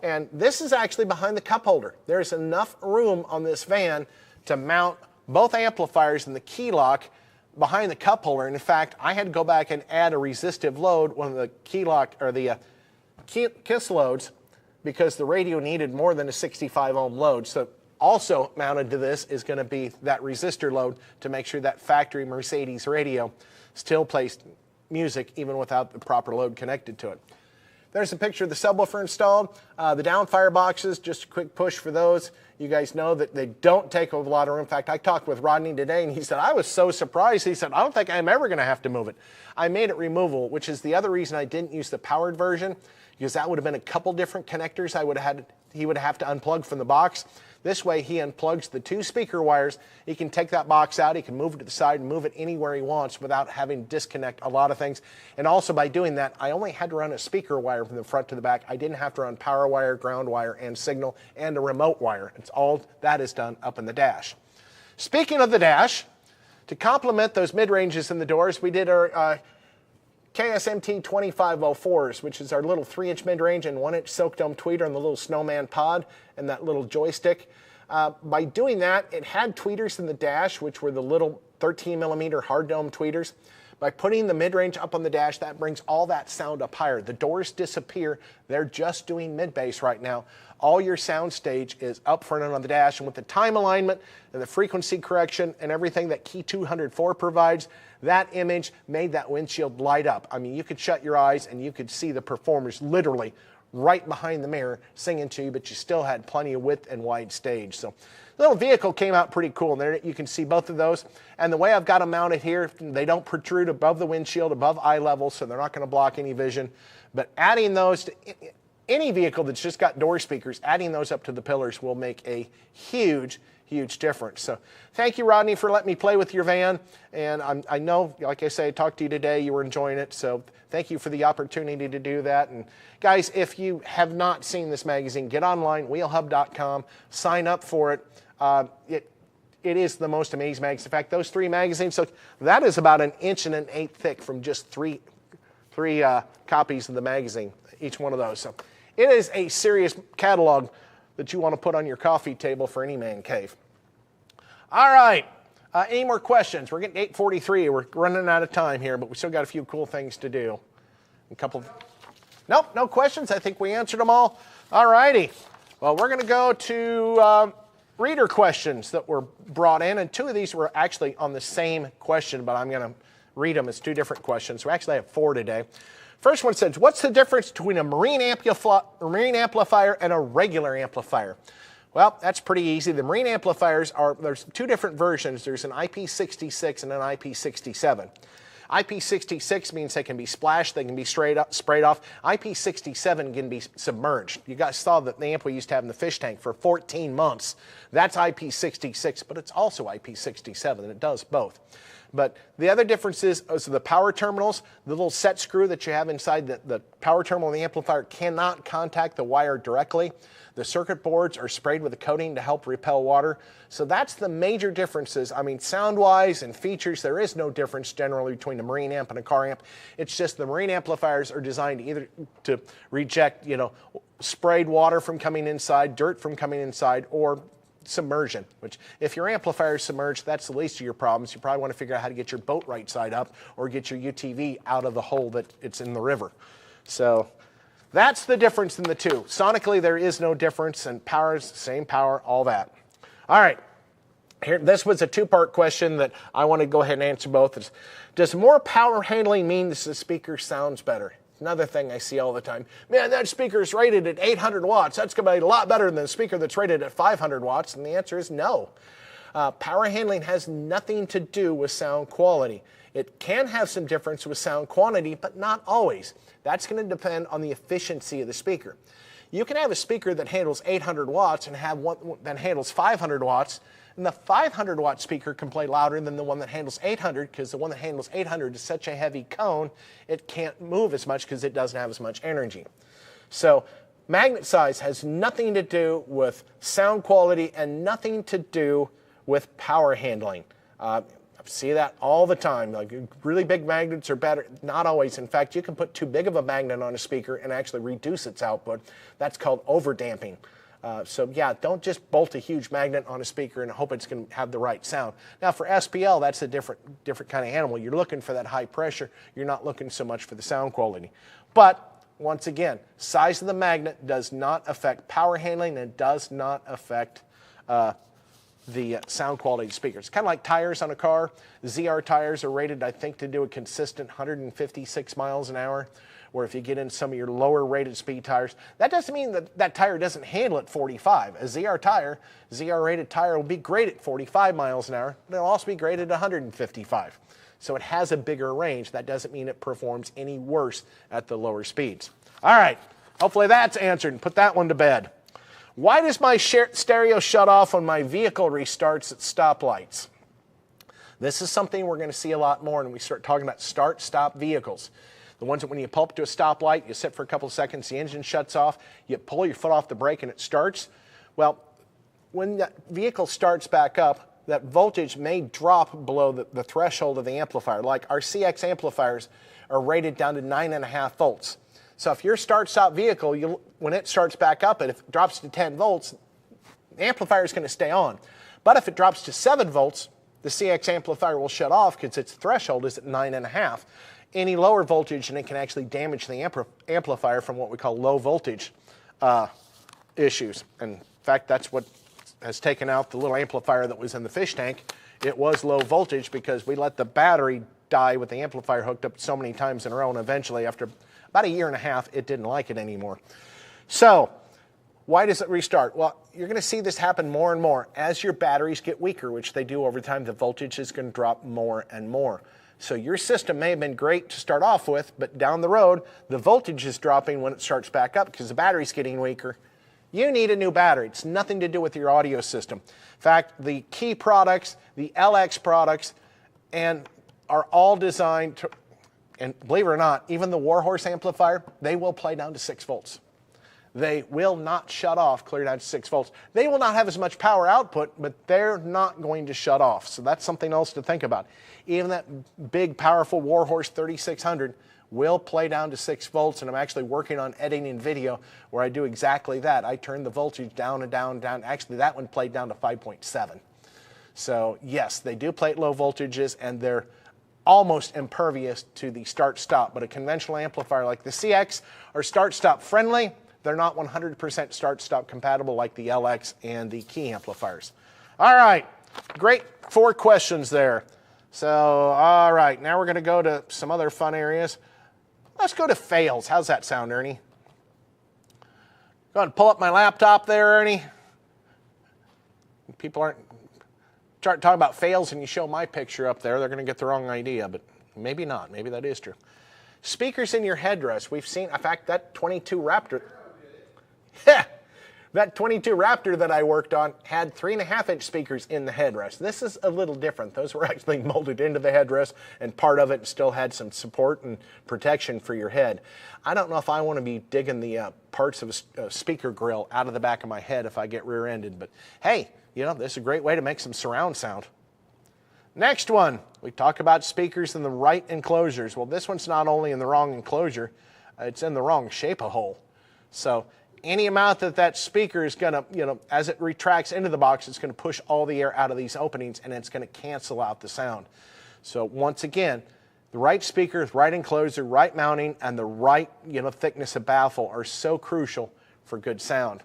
And this is actually behind the cup holder. There's enough room on this van to mount both amplifiers and the key lock behind the cup holder. And in fact, I had to go back and add a resistive load, one of the key lock or the KISS loads, because the radio needed more than a 65 ohm load. So also mounted to this is going to be that resistor load to make sure that factory Mercedes radio still plays music even without the proper load connected to it. There's a picture of the subwoofer installed. The downfire boxes, just a quick push for those. You guys know that they don't take a lot of room. In fact, I talked with Rodney today, and he said, I was so surprised. He said, I don't think I'm ever going to have to move it. I made it removable, which is the other reason I didn't use the powered version, because that would have been a couple different connectors he would have to unplug from the box. This way, he unplugs the 2 speaker wires. He can take that box out. He can move it to the side and move it anywhere he wants without having to disconnect a lot of things. And also by doing that, I only had to run a speaker wire from the front to the back. I didn't have to run power wire, ground wire, and signal, and a remote wire. It's all that is done up in the dash. Speaking of the dash, to complement those mid-ranges in the doors, we did our KSMT 2504s, which is our little 3-inch mid-range and 1-inch silk dome tweeter and the little snowman pod and that little joystick. By doing that, it had tweeters in the dash, which were the little 13mm hard dome tweeters. By putting the mid-range up on the dash, that brings all that sound up higher. The doors disappear. They're just doing mid-bass right now. All your sound stage is up front and on the dash, and with the time alignment and the frequency correction and everything that Key 204 provides, that image made that windshield light up. I mean, you could shut your eyes and you could see the performers literally right behind the mirror singing to you, but you still had plenty of width and wide stage. So the little vehicle came out pretty cool. And there you can see both of those. And the way I've got them mounted here, they don't protrude above the windshield, above eye level, so they're not going to block any vision. But adding those to any vehicle that's just got door speakers, adding those up to the pillars will make a huge difference. So thank you, Rodney, for letting me play with your van. And I know, like I say, I talked to you today, you were enjoying it. So thank you for the opportunity to do that. And guys, if you have not seen this magazine, get online, wheelhub.com, sign up for it. It is the most amazing magazine. In fact, those 3 magazines, so that is about 1 1/8 inches thick from just three copies of the magazine, each one of those. So It is a serious catalog that you want to put on your coffee table for any man cave. All right. Any more questions? We're getting 8:43. We're running out of time here, but we still got a few cool things to do. A couple. Nope, no questions. I think we answered them all. All righty. Well, we're going to go to reader questions that were brought in, and 2 of these were actually on the same question, but I'm going to read them as 2 different questions. We actually have 4 today. First one says, what's the difference between a marine amplifier and a regular amplifier? Well, that's pretty easy. The marine amplifiers there's 2 different versions. There's an IP66 and an IP67. IP66 means they can be splashed, they can be sprayed off. IP67 can be submerged. You guys saw that the amp we used to have in the fish tank for 14 months. That's IP66, but it's also IP67, and it does both. But the other difference is the power terminals, the little set screw that you have inside the power terminal in the amplifier cannot contact the wire directly. The circuit boards are sprayed with a coating to help repel water. So that's the major differences. I mean, sound-wise and features, there is no difference generally between a marine amp and a car amp. It's just the marine amplifiers are designed either to reject, sprayed water from coming inside, dirt from coming inside, or submersion, which if your amplifier is submerged, that's the least of your problems. You probably want to figure out how to get your boat right side up or get your UTV out of the hole that it's in the river. So that's the difference in the 2. Sonically, there is no difference, and power is the same power, all that. All right. Here, this was a 2-part question that I want to go ahead and answer both. Does more power handling mean that the speaker sounds better? Another thing I see all the time. Man, that speaker is rated at 800 watts. That's going to be a lot better than the speaker that's rated at 500 watts. And the answer is no. Power handling has nothing to do with sound quality. It can have some difference with sound quantity, but not always. That's going to depend on the efficiency of the speaker. You can have a speaker that handles 800 watts and have one that handles 500 watts, and the 500 watt speaker can play louder than the one that handles 800, because the one that handles 800 is such a heavy cone, it can't move as much because it doesn't have as much energy. So magnet size has nothing to do with sound quality and nothing to do with power handling. I see that all the time. Like, really big magnets are better. Not always. In fact, you can put too big of a magnet on a speaker and actually reduce its output. That's called overdamping. So yeah, don't just bolt a huge magnet on a speaker and hope it's going to have the right sound. Now for SPL, that's a different kind of animal. You're looking for that high pressure. You're not looking so much for the sound quality. But once again, size of the magnet does not affect power handling, and does not affect the sound quality of the speakers. It's kind of like tires on a car. ZR tires are rated, I think, to do a consistent 156 miles an hour. Or if you get in some of your lower rated speed tires, that doesn't mean that that tire doesn't handle at 45. A ZR rated tire will be great at 45 miles an hour, but it'll also be great at 155. So it has a bigger range. That doesn't mean it performs any worse at the lower speeds. All right, hopefully that's answered, and put that one to bed. Why does my stereo shut off when my vehicle restarts at stoplights? This is something we're going to see a lot more when we start talking about start-stop vehicles. The ones that when you pull up to a stoplight, you sit for a couple of seconds, the engine shuts off, you pull your foot off the brake and it starts. Well, when that vehicle starts back up, that voltage may drop below the threshold of the amplifier. Like our CX amplifiers are rated down to 9.5 volts. So if your start-stop vehicle, when it starts back up and if it drops to 10 volts, the amplifier is going to stay on. But if it drops to 7 volts, the CX amplifier will shut off because its threshold is at 9.5. Any lower voltage, and it can actually damage the amplifier from what we call low voltage issues. And in fact, that's what has taken out the little amplifier that was in the fish tank. It was low voltage because we let the battery die with the amplifier hooked up so many times in a row, and eventually, after about a year and a half, it didn't like it anymore. So why does it restart? Well, you're going to see this happen more and more. As your batteries get weaker, which they do over time, the voltage is going to drop more and more. So your system may have been great to start off with, but down the road, the voltage is dropping when it starts back up because the battery's getting weaker. You need a new battery. It's nothing to do with your audio system. In fact, the Key products, the LX products, and are all designed to, and believe it or not, even the Warhorse amplifier, they will play down to 6 volts. They will not shut off clear down to 6 volts. They will not have as much power output, but they're not going to shut off. So that's something else to think about. Even that big, powerful Warhorse 3600 will play down to 6 volts, and I'm actually working on editing video where I do exactly that. I turn the voltage down and down and down. Actually, that one played down to 5.7. So yes, they do play at low voltages, and they're almost impervious to the start-stop, but a conventional amplifier like the CX are start-stop friendly. They're not 100% start-stop compatible like the LX and the Key amplifiers. All right, great 4 questions there. So, all right, now we're going to go to some other fun areas. Let's go to fails. How's that sound, Ernie? Go ahead and pull up my laptop there, Ernie. People aren't talking about fails and you show my picture up there, they're going to get the wrong idea, but maybe not. Maybe that is true. Speakers in your headrest. We've seen, in fact, that 22 Raptor. That 22 Raptor that I worked on had 3.5-inch speakers in the headrest. This is a little different. Those were actually molded into the headrest, and part of it still had some support and protection for your head. I don't know if I want to be digging the parts of a speaker grill out of the back of my head if I get rear-ended, but hey, you know, this is a great way to make some surround sound. Next one, we talk about speakers in the right enclosures. Well, this one's not only in the wrong enclosure, it's in the wrong shape of hole. So any amount that speaker is going to, you know, as it retracts into the box, it's going to push all the air out of these openings, and it's going to cancel out the sound. So once again, the right speaker, the right enclosure, right mounting, and the right, you know, thickness of baffle are so crucial for good sound.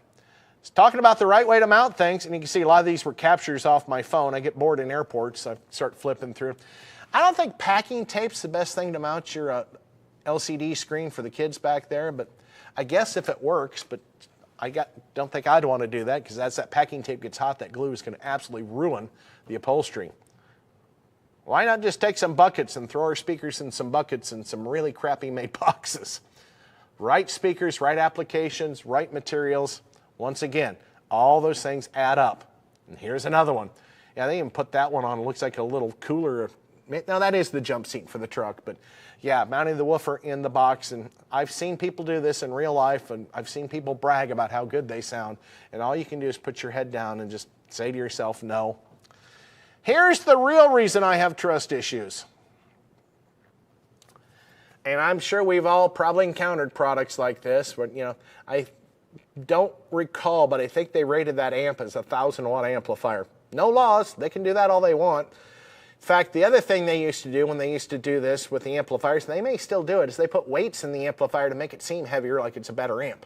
It's talking about the right way to mount things, and you can see a lot of these were captures off my phone. I get bored in airports, so I start flipping through. I don't think packing tape's the best thing to mount your LCD screen for the kids back there, but I guess if it works, but don't think I'd want to do that, because as that packing tape gets hot, that glue is going to absolutely ruin the upholstery. Why not just take some buckets and throw our speakers in some buckets and some really crappy made boxes? Right speakers, right applications, right materials. Once again, all those things add up. And here's another one. Yeah, they even put that one on. It looks like a little cooler. Now, that is the jump seat for the truck, but yeah, mounting the woofer in the box. And I've seen people do this in real life, and I've seen people brag about how good they sound. And all you can do is put your head down and just say to yourself, no. Here's the real reason I have trust issues. And I'm sure we've all probably encountered products like this, but, you know, I don't recall, but I think they rated that amp as a 1,000-watt amplifier. No laws. They can do that all they want. In fact, the other thing they used to do when they used to do this with the amplifiers, they may still do it, is they put weights in the amplifier to make it seem heavier, like it's a better amp.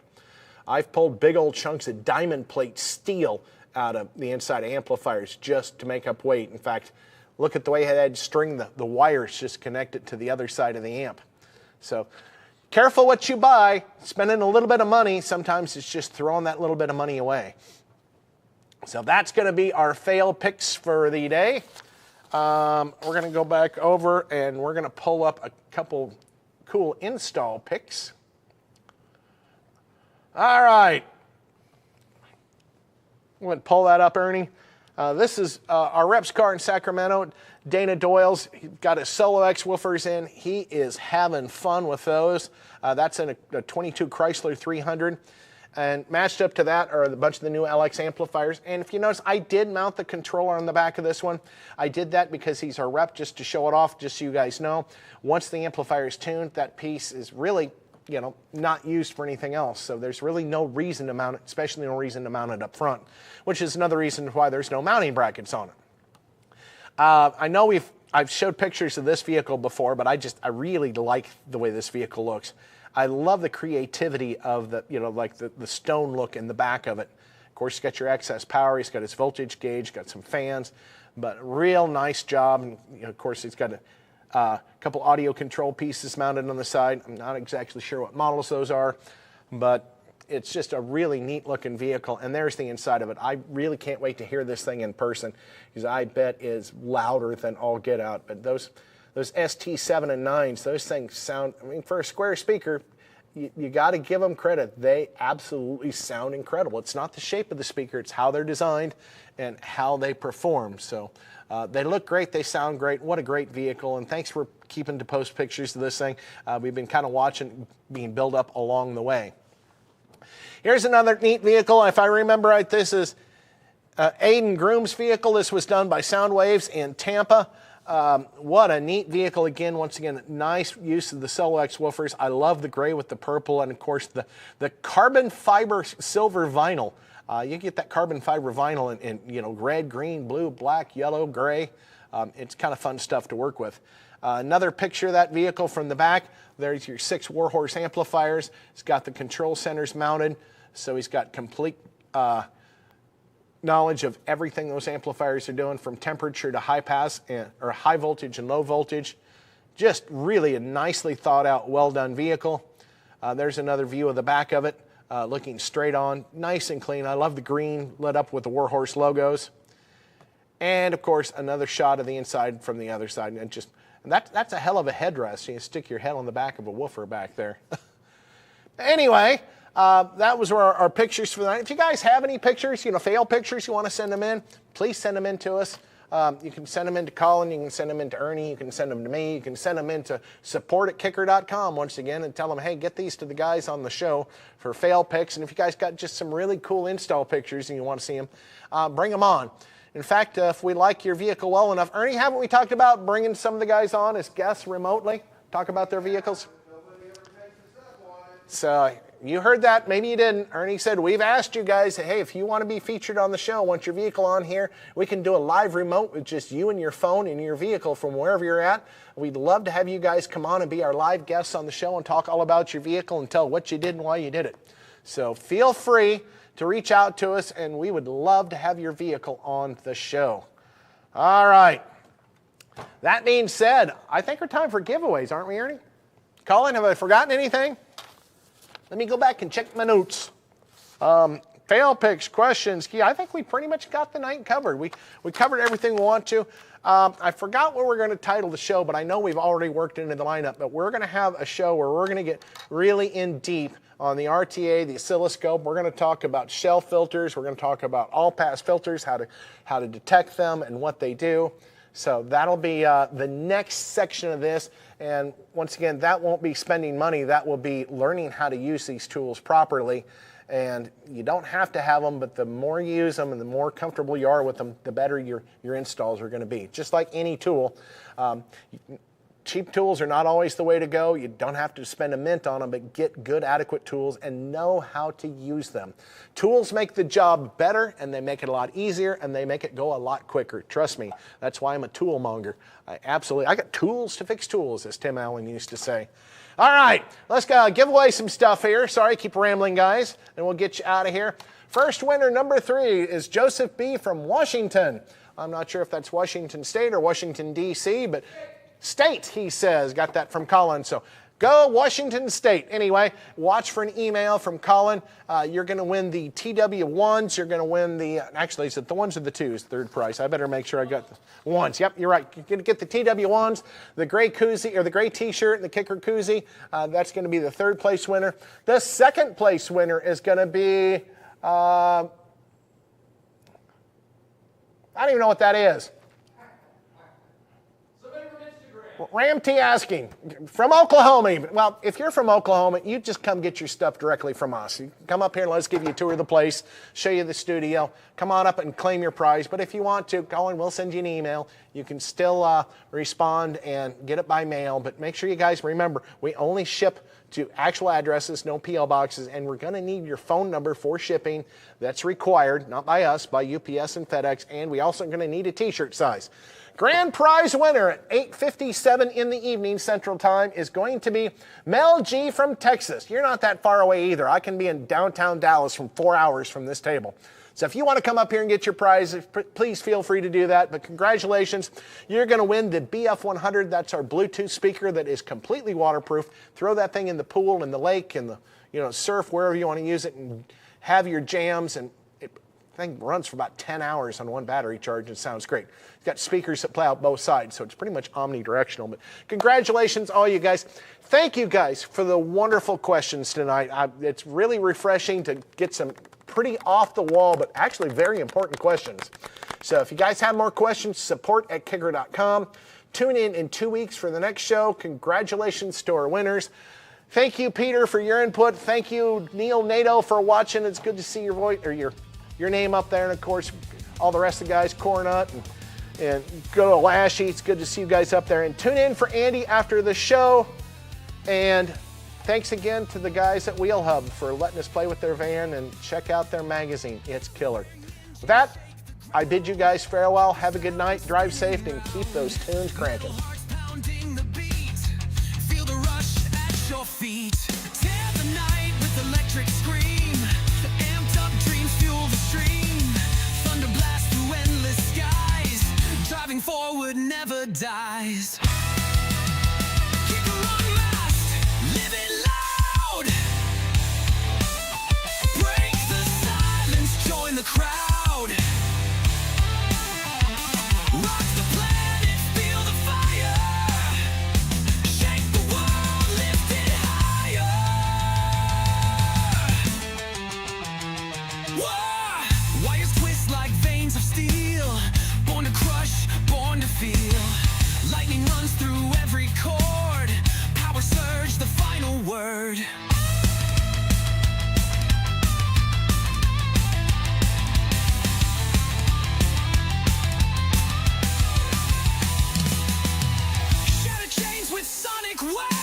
I've pulled big old chunks of diamond plate steel out of the inside of amplifiers just to make up weight. In fact, look at the way I had to string the wires just connected to the other side of the amp. So careful what you buy. Spending a little bit of money, sometimes it's just throwing that little bit of money away. So that's going to be our fail picks for the day. We're going to go back over and we're going to pull up a couple cool install picks. All right. I'm going to pull that up, Ernie. This is our rep's car in Sacramento. Dana Doyle's got his Solo X woofers in. He is having fun with those. That's in a 22 Chrysler 300. And matched up to that are a bunch of the new LX amplifiers. And if you notice, I did mount the controller on the back of this one. I did that because he's our rep, just to show it off, just so you guys know. Once the amplifier is tuned, that piece is really, you know, not used for anything else. So there's really no reason to mount it, especially no reason to mount it up front, which is another reason why there's no mounting brackets on it. I know I've showed pictures of this vehicle before, but I really like the way this vehicle looks. I love the creativity of the, you know, like the stone look in the back of it. Of course, he's got your excess power. He's got his voltage gauge, got some fans, but real nice job. And, you know, of course, he's got a couple audio control pieces mounted on the side. I'm not exactly sure what models those are, but it's just a really neat looking vehicle. And there's the inside of it. I really can't wait to hear this thing in person, because I bet is louder than all get out. But those ST7 and 9s, those things sound, I mean, for a square speaker, you got to give them credit. They absolutely sound incredible. It's not the shape of the speaker, it's how they're designed and how they perform. So they look great, they sound great. What a great vehicle, and thanks for keeping to post pictures of this thing. We've been kind of watching being built up along the way. Here's another neat vehicle. If I remember right, this is Aiden Groom's vehicle. This was done by Soundwaves in Tampa. What a neat vehicle again. Once again, nice use of the Solo X woofers. I love the gray with the purple, and of course the carbon fiber silver vinyl. You get that carbon fiber vinyl in red, green, blue, black, yellow, gray. It's kind of fun stuff to work with. Another picture of that vehicle from the back. There's your 6 Warhorse amplifiers. It's got the control centers mounted, so he's got complete knowledge of everything those amplifiers are doing, from temperature to high pass or high voltage and low voltage. Just really a nicely thought out, well done vehicle. There's another view of the back of it, looking straight on, nice and clean. I love the green lit up with the Warhorse logos. And of course, another shot of the inside from the other side. And that's a hell of a headrest. You can stick your head on the back of a woofer back there. Anyway, that was our pictures for the night. If you guys have any pictures, fail pictures, you want to send them in, please send them in to us. You can send them in to Colin, you can send them in to Ernie, you can send them to me, you can send them in to support@kicker.com once again and tell them, hey, get these to the guys on the show for fail pics. And if you guys got just some really cool install pictures and you want to see them, bring them on. In fact, if we like your vehicle well enough, Ernie, haven't we talked about bringing some of the guys on as guests remotely, talk about their vehicles? So you heard that, maybe you didn't. Ernie said, we've asked you guys, hey, if you want to be featured on the show, want your vehicle on here, we can do a live remote with just you and your phone and your vehicle from wherever you're at. We'd love to have you guys come on and be our live guests on the show and talk all about your vehicle and tell what you did and why you did it. So feel free to reach out to us, and we would love to have your vehicle on the show. All right. That being said, I think we're time for giveaways, aren't we, Ernie? Colin, have I forgotten anything? Let me go back and check my notes. Fail picks, questions. I think we pretty much got the night covered. We covered everything we want to. I forgot what we're going to title the show, but I know we've already worked into the lineup. But we're going to have a show where we're going to get really in deep on the RTA, the oscilloscope. We're going to talk about shell filters. We're going to talk about all-pass filters, how to detect them and what they do. So that'll be the next section of this. And once again, that won't be spending money. That will be learning how to use these tools properly. And you don't have to have them, but the more you use them and the more comfortable you are with them, the better your installs are going to be. Just like any tool. Cheap tools are not always the way to go. You don't have to spend a mint on them, but get good, adequate tools and know how to use them. Tools make the job better, and they make it a lot easier, and they make it go a lot quicker. Trust me, that's why I'm a tool monger. I got tools to fix tools, as Tim Allen used to say. All right, let's go give away some stuff here. Sorry, keep rambling, guys, and we'll get you out of here. First winner, number 3, is Joseph B. from Washington. I'm not sure if that's Washington State or Washington, D.C., but State, he says. Got that from Colin. So go Washington State. Anyway, watch for an email from Colin. You're going to win the TW1s. You're going to win the, actually, is it the 1s or the 2s? Third prize. I better make sure I got the 1s. Yep, you're right. You're going to get the TW1s, the gray koozie, or the gray t-shirt, and the kicker koozie. That's going to be the 3rd place winner. The 2nd place winner is going to be, I don't even know what that is. Ramty asking, from Oklahoma even. Well, if you're from Oklahoma, you just come get your stuff directly from us. You come up here and let us give you a tour of the place, show you the studio. Come on up and claim your prize. But if you want to, Colin, we'll send you an email. You can still respond and get it by mail. But make sure you guys remember, we only ship to actual addresses, no P.O. boxes, and we're going to need your phone number for shipping. That's required, not by us, by UPS and FedEx, and we also going to need a t-shirt size. Grand prize winner at 8:57 in the evening Central Time is going to be Mel G. from Texas. You're not that far away either. I can be in downtown Dallas from 4 hours from this table. So if you want to come up here and get your prize, please feel free to do that. But congratulations, you're going to win the BF100. That's our Bluetooth speaker that is completely waterproof. Throw that thing in the pool, in the lake, in the surf, wherever you want to use it, and have your jams. And it thing runs for about 10 hours on one battery charge. It sounds great. It's got speakers that play out both sides, so it's pretty much omnidirectional. But congratulations, all you guys. Thank you guys for the wonderful questions tonight. It's really refreshing to get some pretty off the wall, but actually very important questions. So if you guys have more questions, support@kicker.com. Tune in 2 weeks for the next show. Congratulations to our winners. Thank you, Peter, for your input. Thank you, Neil Nato, for watching. It's good to see your voice or your name up there, and of course, all the rest of the guys, Cornut and and go to Lashy. It's good to see you guys up there. And tune in for Andy after the show. And thanks again to the guys at Wheel Hub for letting us play with their van and check out their magazine. It's killer. With that, I bid you guys farewell. Have a good night. Drive safe and keep those tunes cranking. Hearts pounding the beat. Feel the rush at your feet. Tear the night with electric scream. Amped up dreams fuel the stream. Thunder blast through endless skies. Driving forward never dies. Kicker unmasked, live it loud. Break the silence, join the crowd. Rock the planet, feel the fire. Shake the world, lift it higher. Whoa! Wires twist like veins of steel. Born to crush, born to feel. Lightning runs through every chord. Power surge, the final word. Shatter chains with sonic waves.